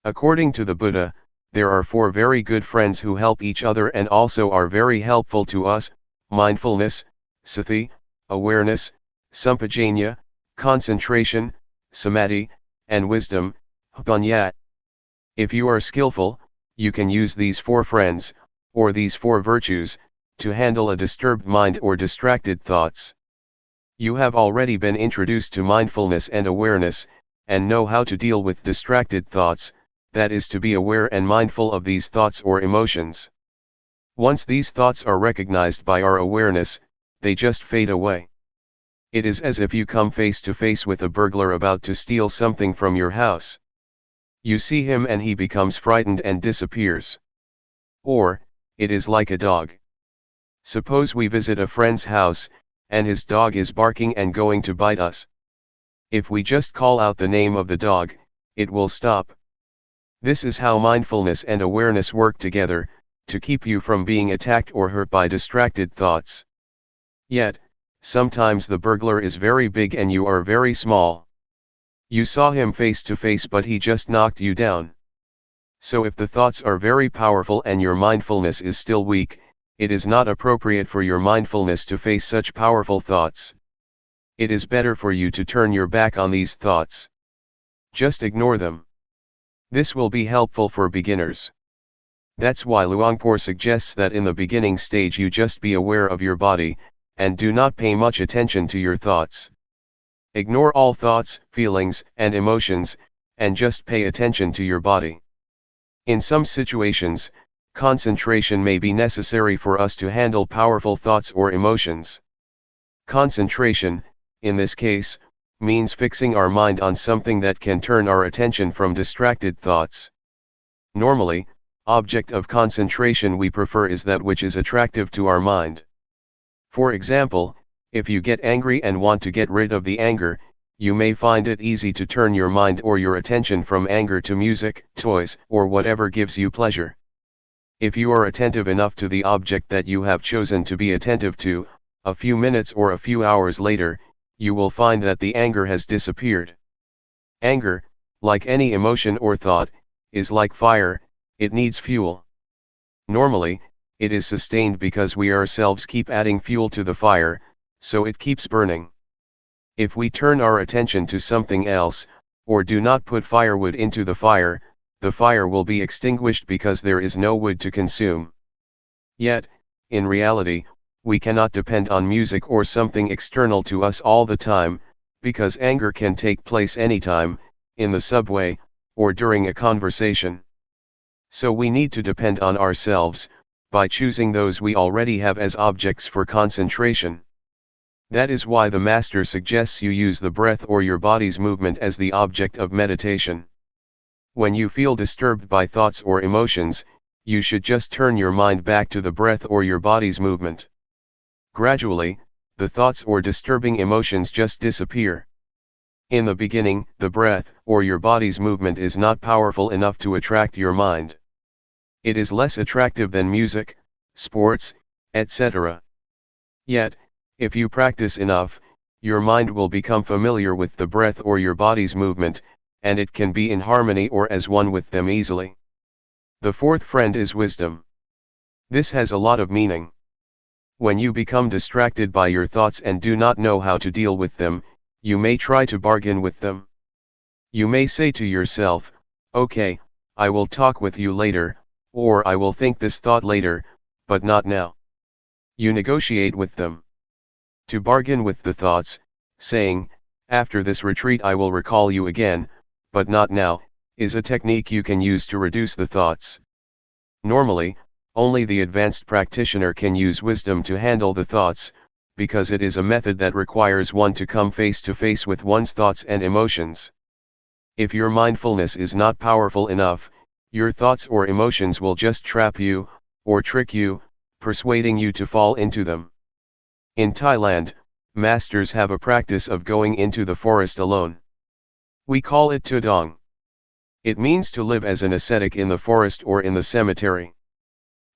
According to the Buddha, there are 4 very good friends who help each other and also are very helpful to us: mindfulness, sati, awareness, sampajanya, concentration, samadhi, and wisdom, panya. If you are skillful, you can use these 4 friends, or these 4 virtues, to handle a disturbed mind or distracted thoughts. You have already been introduced to mindfulness and awareness, and know how to deal with distracted thoughts, that is to be aware and mindful of these thoughts or emotions. Once these thoughts are recognized by our awareness, they just fade away. It is as if you come face to face with a burglar about to steal something from your house. You see him and he becomes frightened and disappears. Or, it is like a dog. Suppose we visit a friend's house, and his dog is barking and going to bite us. If we just call out the name of the dog, it will stop. This is how mindfulness and awareness work together, to keep you from being attacked or hurt by distracted thoughts. Yet, sometimes the burglar is very big and you are very small. You saw him face to face but he just knocked you down. So if the thoughts are very powerful and your mindfulness is still weak, it is not appropriate for your mindfulness to face such powerful thoughts. It is better for you to turn your back on these thoughts. Just ignore them. This will be helpful for beginners. That's why Luangpor suggests that in the beginning stage you just be aware of your body, and do not pay much attention to your thoughts. Ignore all thoughts, feelings, and emotions, and just pay attention to your body. In some situations, concentration may be necessary for us to handle powerful thoughts or emotions. Concentration, in this case, means fixing our mind on something that can turn our attention from distracted thoughts. Normally, object of concentration we prefer is that which is attractive to our mind. For example, if you get angry and want to get rid of the anger, you may find it easy to turn your mind or your attention from anger to music, toys, or whatever gives you pleasure. If you are attentive enough to the object that you have chosen to be attentive to, a few minutes or a few hours later, you will find that the anger has disappeared. Anger, like any emotion or thought, is like fire, it needs fuel. Normally, it is sustained because we ourselves keep adding fuel to the fire, so it keeps burning. If we turn our attention to something else, or do not put firewood into the fire will be extinguished because there is no wood to consume. Yet, in reality, we cannot depend on music or something external to us all the time, because anger can take place anytime, in the subway, or during a conversation. So we need to depend on ourselves, by choosing those we already have as objects for concentration. That is why the master suggests you use the breath or your body's movement as the object of meditation. When you feel disturbed by thoughts or emotions, you should just turn your mind back to the breath or your body's movement. Gradually, the thoughts or disturbing emotions just disappear. In the beginning, the breath or your body's movement is not powerful enough to attract your mind. It is less attractive than music, sports, etc. Yet, if you practice enough, your mind will become familiar with the breath or your body's movement, and it can be in harmony or as one with them easily. The fourth friend is wisdom. This has a lot of meaning. When you become distracted by your thoughts and do not know how to deal with them, you may try to bargain with them. You may say to yourself, "Okay, I will talk with you later," or "I will think this thought later, but not now." You negotiate with them. To bargain with the thoughts, saying, "After this retreat I will recall you again, but not now," is a technique you can use to reduce the thoughts. Normally, only the advanced practitioner can use wisdom to handle the thoughts, because it is a method that requires one to come face to face with one's thoughts and emotions. If your mindfulness is not powerful enough, your thoughts or emotions will just trap you, or trick you, persuading you to fall into them. In Thailand, masters have a practice of going into the forest alone. We call it tudong. It means to live as an ascetic in the forest or in the cemetery.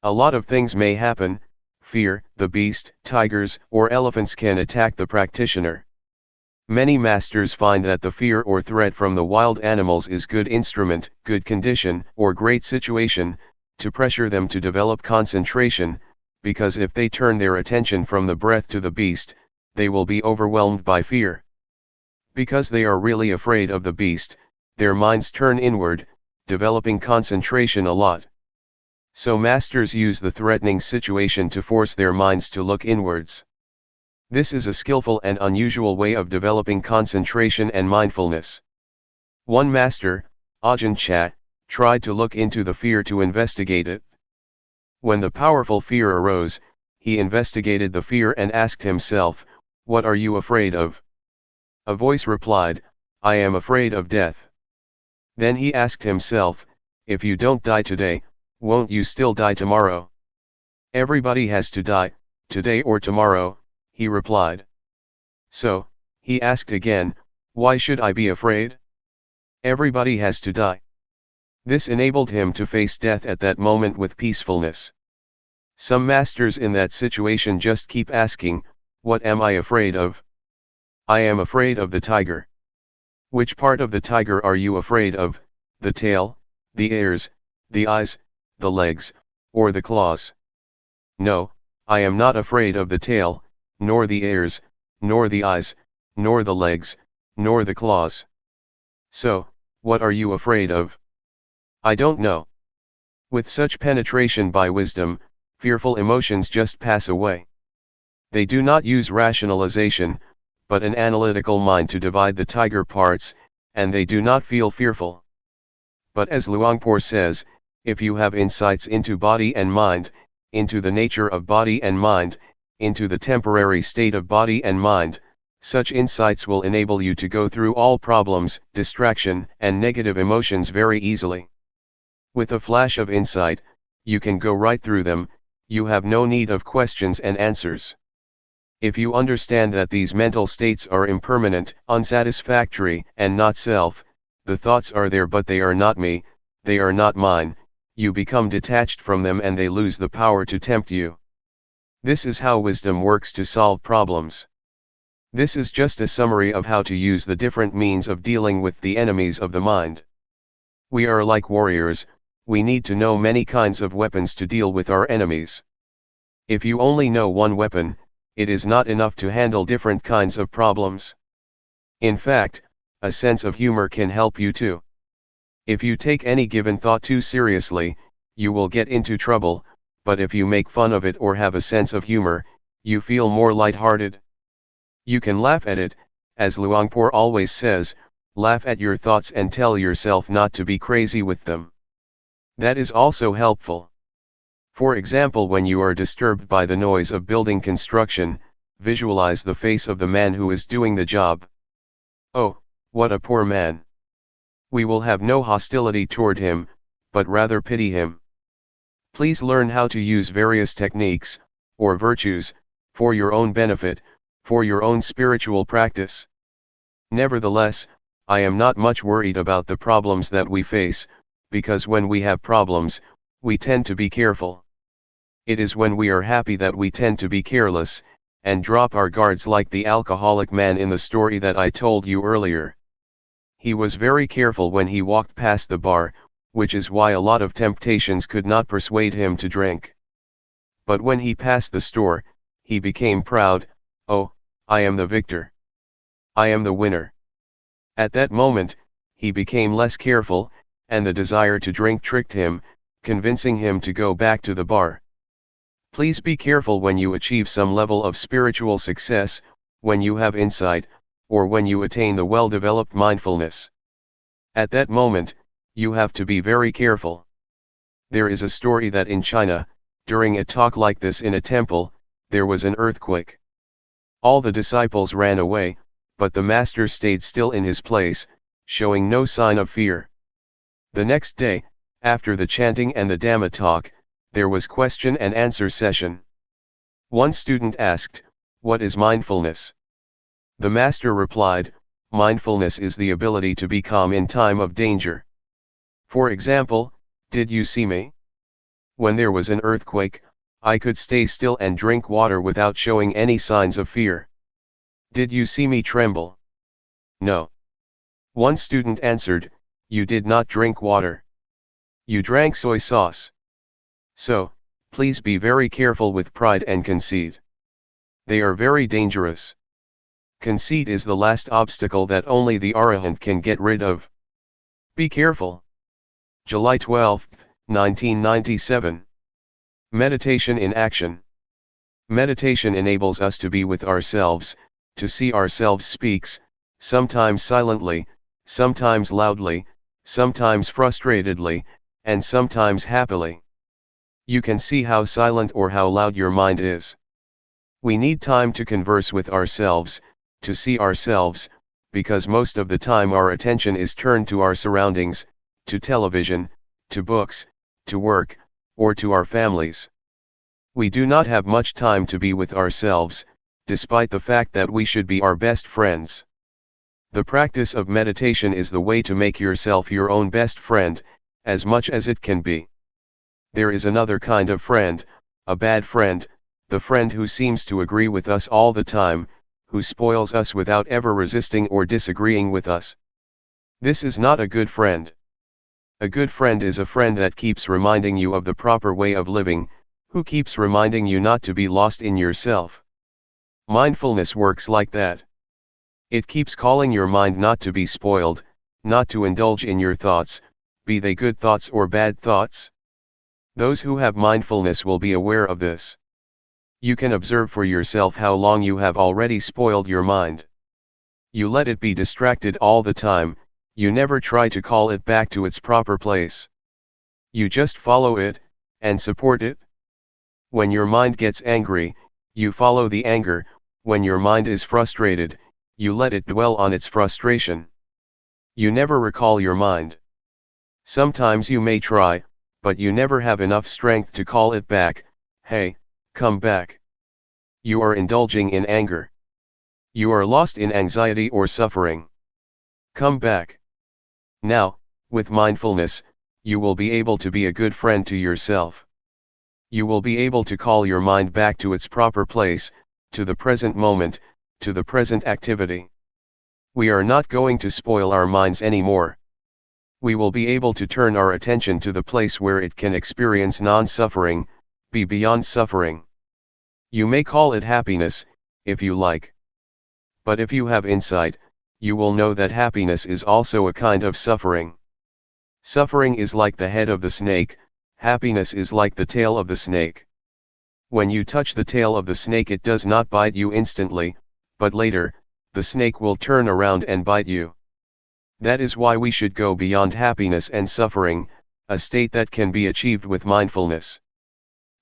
A lot of things may happen: fear, the beast, tigers, or elephants can attack the practitioner. Many masters find that the fear or threat from the wild animals is good instrument, good condition, or great situation, to pressure them to develop concentration, because if they turn their attention from the breath to the beast, they will be overwhelmed by fear. Because they are really afraid of the beast, their minds turn inward, developing concentration a lot. So masters use the threatening situation to force their minds to look inwards. This is a skillful and unusual way of developing concentration and mindfulness. One master, Ajahn Chah, tried to look into the fear to investigate it. When the powerful fear arose, he investigated the fear and asked himself, What are you afraid of? A voice replied, I am afraid of death. Then he asked himself, if you don't die today, won't you still die tomorrow? Everybody has to die, today or tomorrow, he replied. So, he asked again, why should I be afraid? Everybody has to die. This enabled him to face death at that moment with peacefulness. Some masters in that situation just keep asking, what am I afraid of? I am afraid of the tiger. Which part of the tiger are you afraid of, the tail, the ears, the eyes, the legs, or the claws? No, I am not afraid of the tail, nor the ears, nor the eyes, nor the legs, nor the claws. So, what are you afraid of? I don't know. With such penetration by wisdom, fearful emotions just pass away. They do not use rationalization, but an analytical mind to divide the tiger parts, and they do not feel fearful. But as Luangpor says, if you have insights into body and mind, into the nature of body and mind, into the temporary state of body and mind, such insights will enable you to go through all problems, distraction, and negative emotions very easily. With a flash of insight, you can go right through them, you have no need of questions and answers. If you understand that these mental states are impermanent, unsatisfactory, and not self, the thoughts are there but they are not me, they are not mine, you become detached from them and they lose the power to tempt you. This is how wisdom works to solve problems. This is just a summary of how to use the different means of dealing with the enemies of the mind. We are like warriors, we need to know many kinds of weapons to deal with our enemies. If you only know one weapon, it is not enough to handle different kinds of problems. In fact, a sense of humor can help you too. If you take any given thought too seriously, you will get into trouble, but if you make fun of it or have a sense of humor, you feel more lighthearted. You can laugh at it, as Luangpor always says, laugh at your thoughts and tell yourself not to be crazy with them. That is also helpful. For example, when you are disturbed by the noise of building construction, visualize the face of the man who is doing the job. Oh, what a poor man. We will have no hostility toward him, but rather pity him. Please learn how to use various techniques, or virtues, for your own benefit, for your own spiritual practice. Nevertheless, I am not much worried about the problems that we face, because when we have problems, we tend to be careful. It is when we are happy that we tend to be careless, and drop our guards like the alcoholic man in the story that I told you earlier. He was very careful when he walked past the bar, which is why a lot of temptations could not persuade him to drink. But when he passed the store, he became proud. Oh, I am the victor. I am the winner. At that moment, he became less careful, and the desire to drink tricked him, convincing him to go back to the bar. Please be careful when you achieve some level of spiritual success, when you have insight, or when you attain the well-developed mindfulness. At that moment, you have to be very careful. There is a story that in China, during a talk like this in a temple, there was an earthquake. All the disciples ran away, but the master stayed still in his place, showing no sign of fear. The next day, after the chanting and the Dhamma talk, there was question and answer session. One student asked, "What is mindfulness?" The master replied, "Mindfulness is the ability to be calm in time of danger. For example, did you see me? When there was an earthquake, I could stay still and drink water without showing any signs of fear. Did you see me tremble? No." One student answered, "You did not drink water. You drank soy sauce." So, please be very careful with pride and conceit. They are very dangerous. Conceit is the last obstacle that only the Arahant can get rid of. Be careful. July 12, 1997. Meditation in action. Meditation enables us to be with ourselves, to see ourselves speaks, sometimes silently, sometimes loudly, sometimes frustratedly, and sometimes happily. You can see how silent or how loud your mind is. We need time to converse with ourselves, to see ourselves, because most of the time our attention is turned to our surroundings, to television, to books, to work, or to our families. We do not have much time to be with ourselves, despite the fact that we should be our best friends. The practice of meditation is the way to make yourself your own best friend, as much as it can be. There is another kind of friend, a bad friend, the friend who seems to agree with us all the time, who spoils us without ever resisting or disagreeing with us. This is not a good friend. A good friend is a friend that keeps reminding you of the proper way of living, who keeps reminding you not to be lost in yourself. Mindfulness works like that. It keeps calling your mind not to be spoiled, not to indulge in your thoughts, be they good thoughts or bad thoughts. Those who have mindfulness will be aware of this. You can observe for yourself how long you have already spoiled your mind. You let it be distracted all the time, you never try to call it back to its proper place. You just follow it, and support it. When your mind gets angry, you follow the anger. When your mind is frustrated, you let it dwell on its frustration. You never recall your mind. Sometimes you may try, but you never have enough strength to call it back. Hey, come back. You are indulging in anger. You are lost in anxiety or suffering. Come back. Now, with mindfulness, you will be able to be a good friend to yourself. You will be able to call your mind back to its proper place, to the present moment, to the present activity. We are not going to spoil our minds anymore. We will be able to turn our attention to the place where it can experience non-suffering, be beyond suffering. You may call it happiness, if you like. But if you have insight, you will know that happiness is also a kind of suffering. Suffering is like the head of the snake, happiness is like the tail of the snake. When you touch the tail of the snake, it does not bite you instantly, but later, the snake will turn around and bite you. That is why we should go beyond happiness and suffering, a state that can be achieved with mindfulness.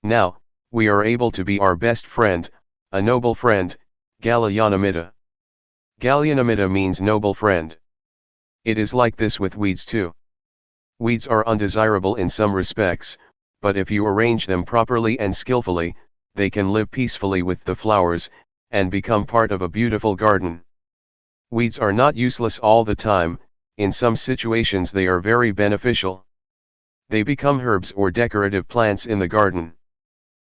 Now, we are able to be our best friend, a noble friend, Galyanamitta. Galyanamitta means noble friend. It is like this with weeds too. Weeds are undesirable in some respects, but if you arrange them properly and skillfully, they can live peacefully with the flowers, and become part of a beautiful garden. Weeds are not useless all the time, in some situations they are very beneficial. They become herbs or decorative plants in the garden.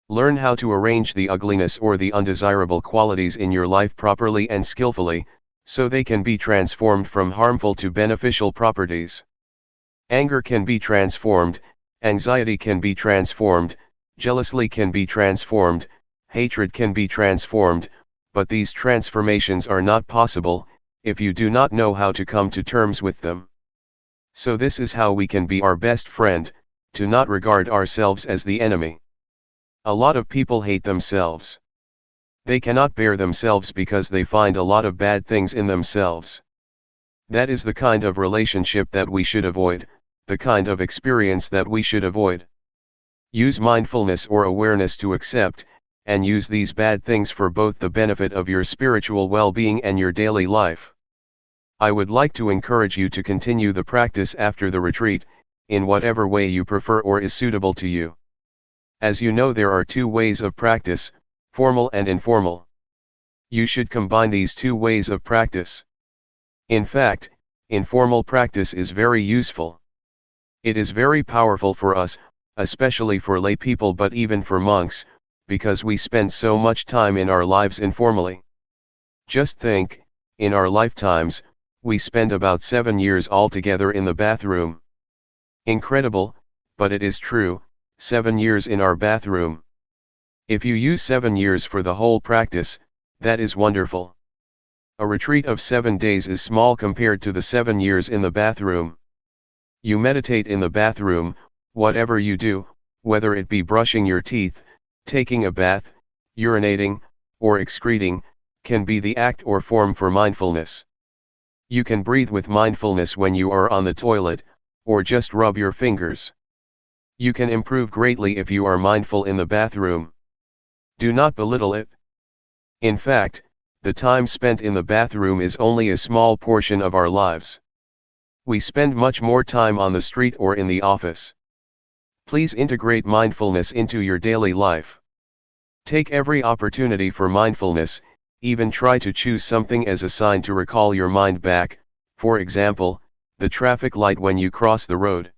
Learn how to arrange the ugliness or the undesirable qualities in your life properly and skillfully, so they can be transformed from harmful to beneficial properties. Anger can be transformed, anxiety can be transformed, jealousy can be transformed, hatred can be transformed, but these transformations are not possible, if you do not know how to come to terms with them. So this is how we can be our best friend, to not regard ourselves as the enemy. A lot of people hate themselves. They cannot bear themselves because they find a lot of bad things in themselves. That is the kind of relationship that we should avoid, the kind of experience that we should avoid. Use mindfulness or awareness to accept, and use these bad things for both the benefit of your spiritual well-being and your daily life. I would like to encourage you to continue the practice after the retreat, in whatever way you prefer or is suitable to you. As you know, there are two ways of practice, formal and informal. You should combine these two ways of practice. In fact, informal practice is very useful. It is very powerful for us, especially for lay people, but even for monks, because we spend so much time in our lives informally. Just think, in our lifetimes, we spend about 7 years altogether in the bathroom. Incredible, but it is true, 7 years in our bathroom. If you use 7 years for the whole practice, that is wonderful. A retreat of 7 days is small compared to the 7 years in the bathroom. You meditate in the bathroom, whatever you do, whether it be brushing your teeth, taking a bath, urinating, or excreting, can be the act or form for mindfulness. You can breathe with mindfulness when you are on the toilet, or just rub your fingers. You can improve greatly if you are mindful in the bathroom. Do not belittle it. In fact, the time spent in the bathroom is only a small portion of our lives. We spend much more time on the street or in the office. Please integrate mindfulness into your daily life. Take every opportunity for mindfulness, even try to choose something as a sign to recall your mind back, for example, the traffic light when you cross the road.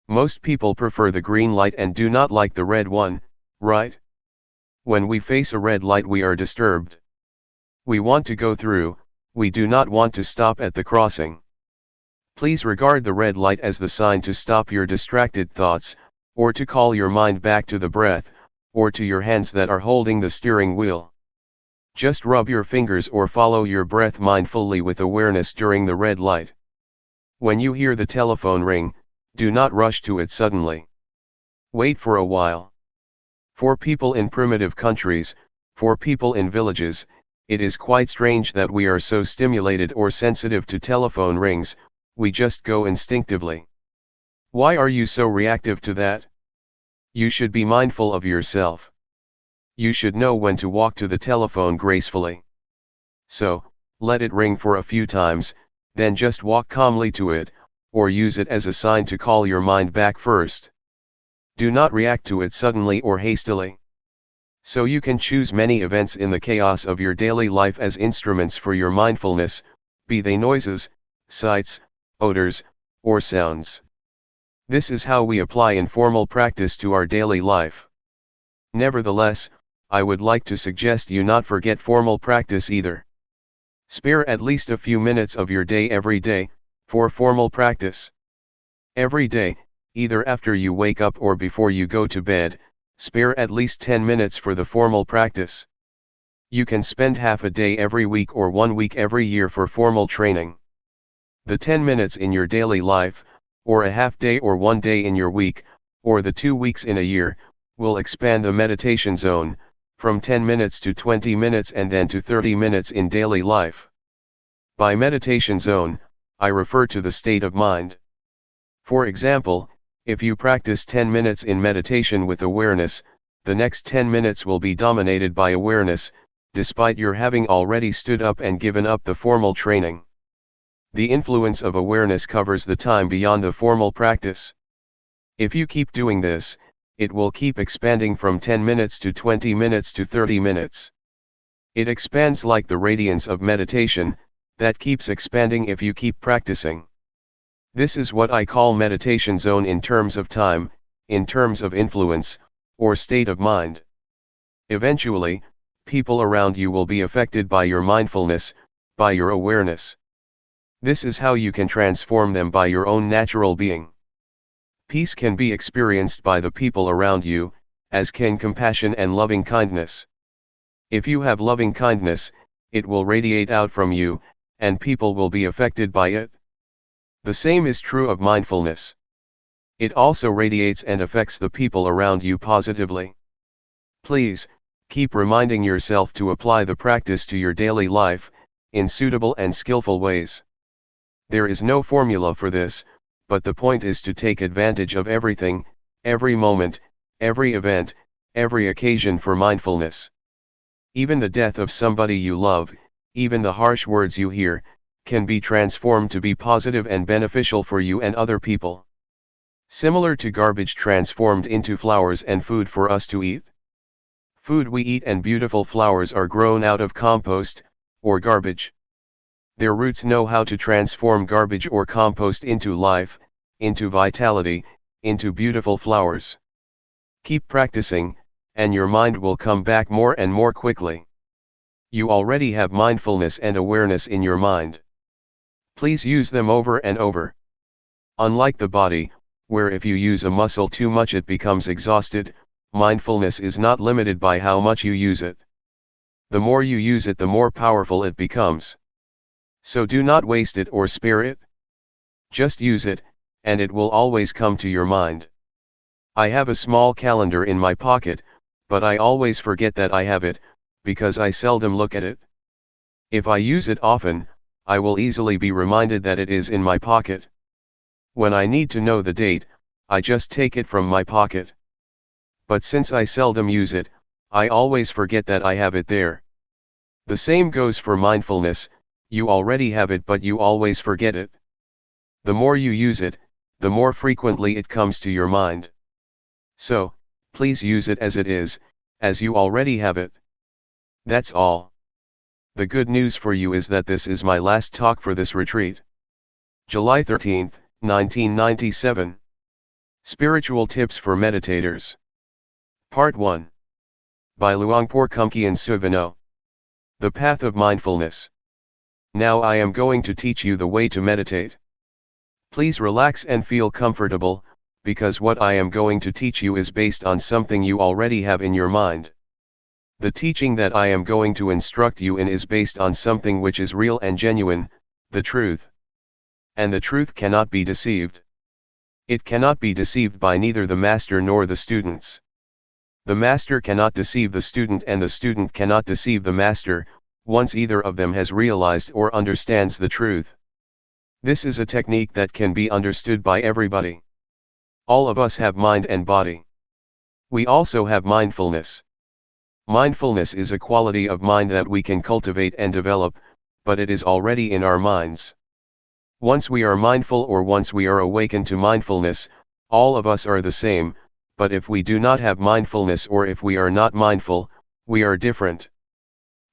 Most people prefer the green light and do not like the red one, right? When we face a red light we are disturbed. We want to go through, we do not want to stop at the crossing. Please regard the red light as the sign to stop your distracted thoughts, or to call your mind back to the breath, or to your hands that are holding the steering wheel. Just rub your fingers or follow your breath mindfully with awareness during the red light. When you hear the telephone ring, do not rush to it suddenly. Wait for a while. For people in primitive countries, for people in villages, it is quite strange that we are so stimulated or sensitive to telephone rings, we just go instinctively. Why are you so reactive to that? You should be mindful of yourself. You should know when to walk to the telephone gracefully. So, let it ring for a few times, then just walk calmly to it, or use it as a sign to call your mind back first. Do not react to it suddenly or hastily. So you can choose many events in the chaos of your daily life as instruments for your mindfulness, be they noises, sights, odors, or sounds. This is how we apply informal practice to our daily life. Nevertheless, I would like to suggest you not forget formal practice either. Spare at least a few minutes of your day every day, for formal practice. Every day, either after you wake up or before you go to bed, spare at least 10 minutes for the formal practice. You can spend half a day every week or 1 week every year for formal training. The 10 minutes in your daily life, or a half day or 1 day in your week, or the 2 weeks in a year, will expand the meditation zone, from 10 minutes to 20 minutes and then to 30 minutes in daily life. By meditation zone, I refer to the state of mind. For example, if you practice 10 minutes in meditation with awareness, the next 10 minutes will be dominated by awareness, despite your having already stood up and given up the formal training. The influence of awareness covers the time beyond the formal practice. If you keep doing this, it will keep expanding from 10 minutes to 20 minutes to 30 minutes. It expands like the radiance of meditation, that keeps expanding if you keep practicing. This is what I call meditation zone in terms of time, in terms of influence, or state of mind. Eventually, people around you will be affected by your mindfulness, by your awareness. This is how you can transform them by your own natural being. Peace can be experienced by the people around you, as can compassion and loving kindness. If you have loving kindness, it will radiate out from you, and people will be affected by it. The same is true of mindfulness. It also radiates and affects the people around you positively. Please, keep reminding yourself to apply the practice to your daily life, in suitable and skillful ways. There is no formula for this, but the point is to take advantage of everything, every moment, every event, every occasion for mindfulness. Even the death of somebody you love, even the harsh words you hear, can be transformed to be positive and beneficial for you and other people. Similar to garbage transformed into flowers and food for us to eat. Food we eat and beautiful flowers are grown out of compost, or garbage. Their roots know how to transform garbage or compost into life, into vitality, into beautiful flowers. Keep practicing, and your mind will come back more and more quickly. You already have mindfulness and awareness in your mind. Please use them over and over. Unlike the body, where if you use a muscle too much it becomes exhausted, mindfulness is not limited by how much you use it. The more you use it, the more powerful it becomes. So do not waste it or spare it. Just use it, and it will always come to your mind. I have a small calendar in my pocket, but I always forget that I have it, because I seldom look at it. If I use it often, I will easily be reminded that it is in my pocket. When I need to know the date, I just take it from my pocket. But since I seldom use it, I always forget that I have it there. The same goes for mindfulness, you already have it but you always forget it. The more you use it, the more frequently it comes to your mind. So, please use it as it is, as you already have it. That's all. The good news for you is that this is my last talk for this retreat. July 13, 1997. Spiritual Tips for Meditators. Part 1. By Luangpor Teean. The Path of Mindfulness. Now I am going to teach you the way to meditate. Please relax and feel comfortable, because what I am going to teach you is based on something you already have in your mind. The teaching that I am going to instruct you in is based on something which is real and genuine, the truth. And the truth cannot be deceived. It cannot be deceived by neither the master nor the students. The master cannot deceive the student and the student cannot deceive the master, once either of them has realized or understands the truth. This is a technique that can be understood by everybody. All of us have mind and body. We also have mindfulness. Mindfulness is a quality of mind that we can cultivate and develop, but it is already in our minds. Once we are mindful or once we are awakened to mindfulness, all of us are the same, but if we do not have mindfulness or if we are not mindful, we are different.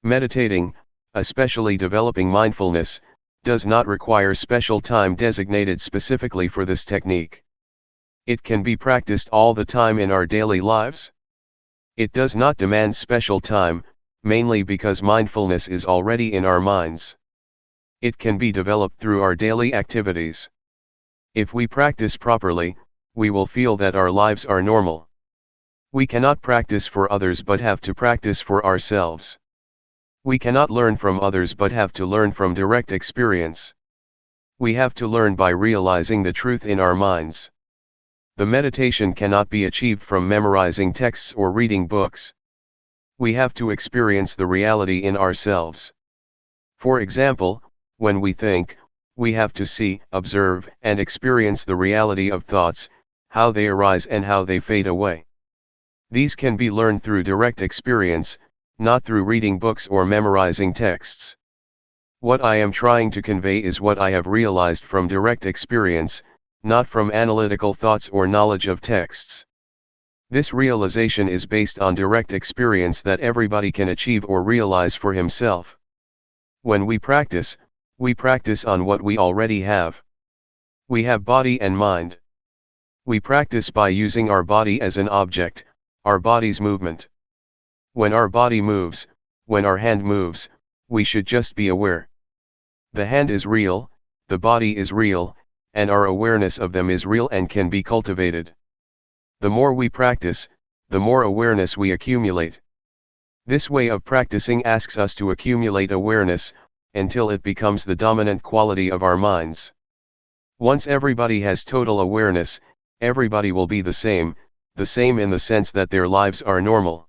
Meditating, especially developing mindfulness, does not require special time designated specifically for this technique. It can be practiced all the time in our daily lives. It does not demand special time, mainly because mindfulness is already in our minds. It can be developed through our daily activities. If we practice properly, we will feel that our lives are normal. We cannot practice for others but have to practice for ourselves. We cannot learn from others but have to learn from direct experience. We have to learn by realizing the truth in our minds. The meditation cannot be achieved from memorizing texts or reading books. We have to experience the reality in ourselves. For example, when we think, we have to see, observe, and experience the reality of thoughts, how they arise and how they fade away. These can be learned through direct experience, not through reading books or memorizing texts. What I am trying to convey is what I have realized from direct experience, not from analytical thoughts or knowledge of texts. This realization is based on direct experience that everybody can achieve or realize for himself. When we practice on what we already have. We have body and mind. We practice by using our body as an object, our body's movement. When our body moves, when our hand moves, we should just be aware. The hand is real, the body is real, and our awareness of them is real and can be cultivated. The more we practice, the more awareness we accumulate. This way of practicing asks us to accumulate awareness, until it becomes the dominant quality of our minds. Once everybody has total awareness, everybody will be the same in the sense that their lives are normal.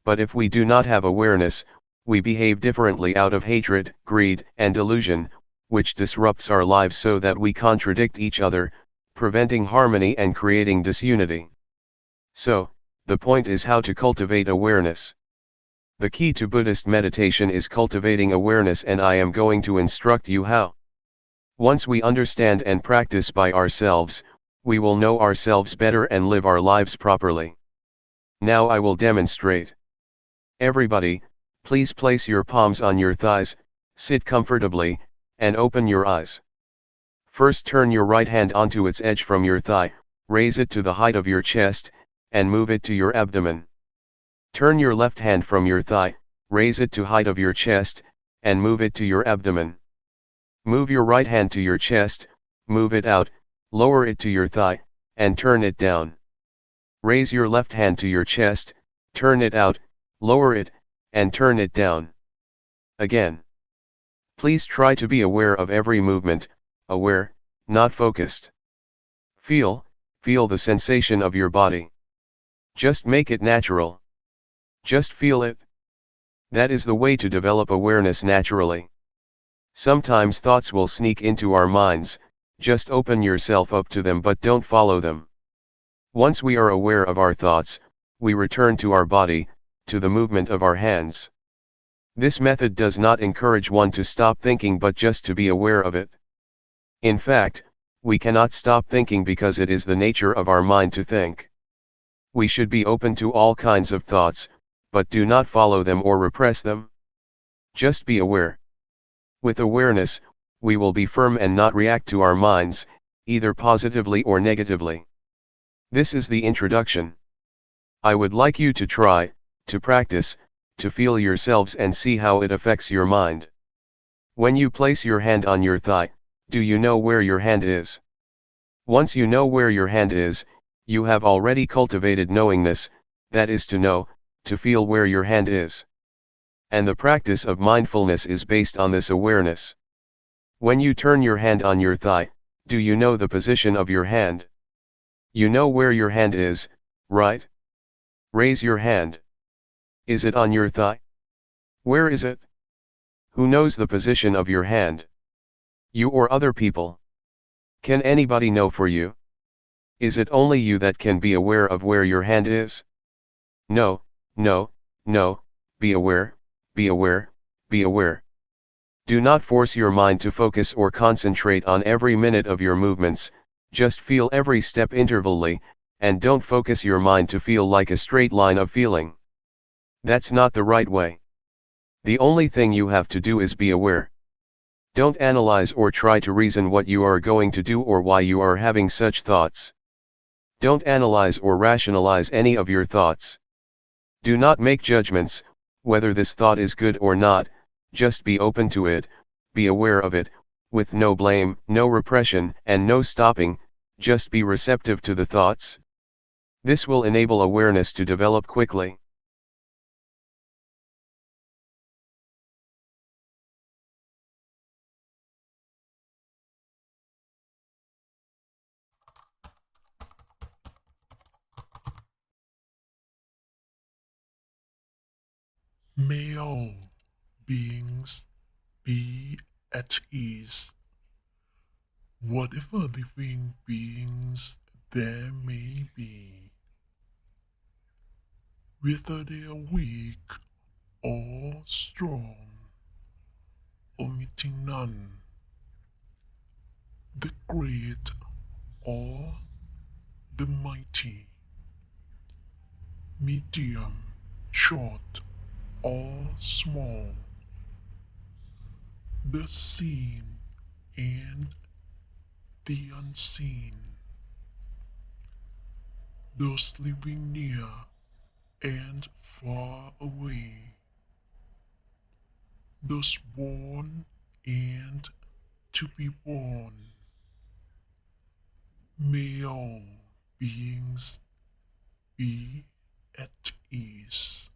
But if we do not have awareness, we behave differently out of hatred, greed, and delusion, which disrupts our lives so that we contradict each other, preventing harmony and creating disunity. So, the point is how to cultivate awareness. The key to Buddhist meditation is cultivating awareness, and I am going to instruct you how. Once we understand and practice by ourselves, we will know ourselves better and live our lives properly. Now I will demonstrate. Everybody, please place your palms on your thighs, sit comfortably, and open your eyes. First turn your right hand onto its edge from your thigh, raise it to the height of your chest, and move it to your abdomen. Turn your left hand from your thigh, raise it to height of your chest, and move it to your abdomen. Move your right hand to your chest, move it out, lower it to your thigh, and turn it down. Raise your left hand to your chest, turn it out, lower it, and turn it down. Again. Please try to be aware of every movement, aware, not focused. Feel the sensation of your body. Just make it natural. Just feel it. That is the way to develop awareness naturally. Sometimes thoughts will sneak into our minds, just open yourself up to them but don't follow them. Once we are aware of our thoughts, we return to our body, to the movement of our hands. This method does not encourage one to stop thinking but just to be aware of it. In fact, we cannot stop thinking because it is the nature of our mind to think. We should be open to all kinds of thoughts, but do not follow them or repress them. Just be aware. With awareness, we will be firm and not react to our minds, either positively or negatively. This is the introduction. I would like you to try, to practice, to feel yourselves and see how it affects your mind. When you place your hand on your thigh, do you know where your hand is? Once you know where your hand is, you have already cultivated knowingness, that is to know, to feel where your hand is. And the practice of mindfulness is based on this awareness. When you turn your hand on your thigh, do you know the position of your hand? You know where your hand is, right? Raise your hand. Is it on your thigh? Where is it? Who knows the position of your hand? You or other people? Can anybody know for you? Is it only you that can be aware of where your hand is? No, no, no, be aware, be aware, be aware. Do not force your mind to focus or concentrate on every minute of your movements, just feel every step intervally, and don't focus your mind to feel like a straight line of feeling. That's not the right way. The only thing you have to do is be aware. Don't analyze or try to reason what you are going to do or why you are having such thoughts. Don't analyze or rationalize any of your thoughts. Do not make judgments, whether this thought is good or not, just be open to it, be aware of it, with no blame, no repression, and no stopping, just be receptive to the thoughts. This will enable awareness to develop quickly. May all beings be at ease. Whatever living beings there may be, whether they are weak or strong, omitting none, the great or the mighty, medium, short or small, the seen and the unseen, those living near and far away, those born and to be born. May all beings be at ease.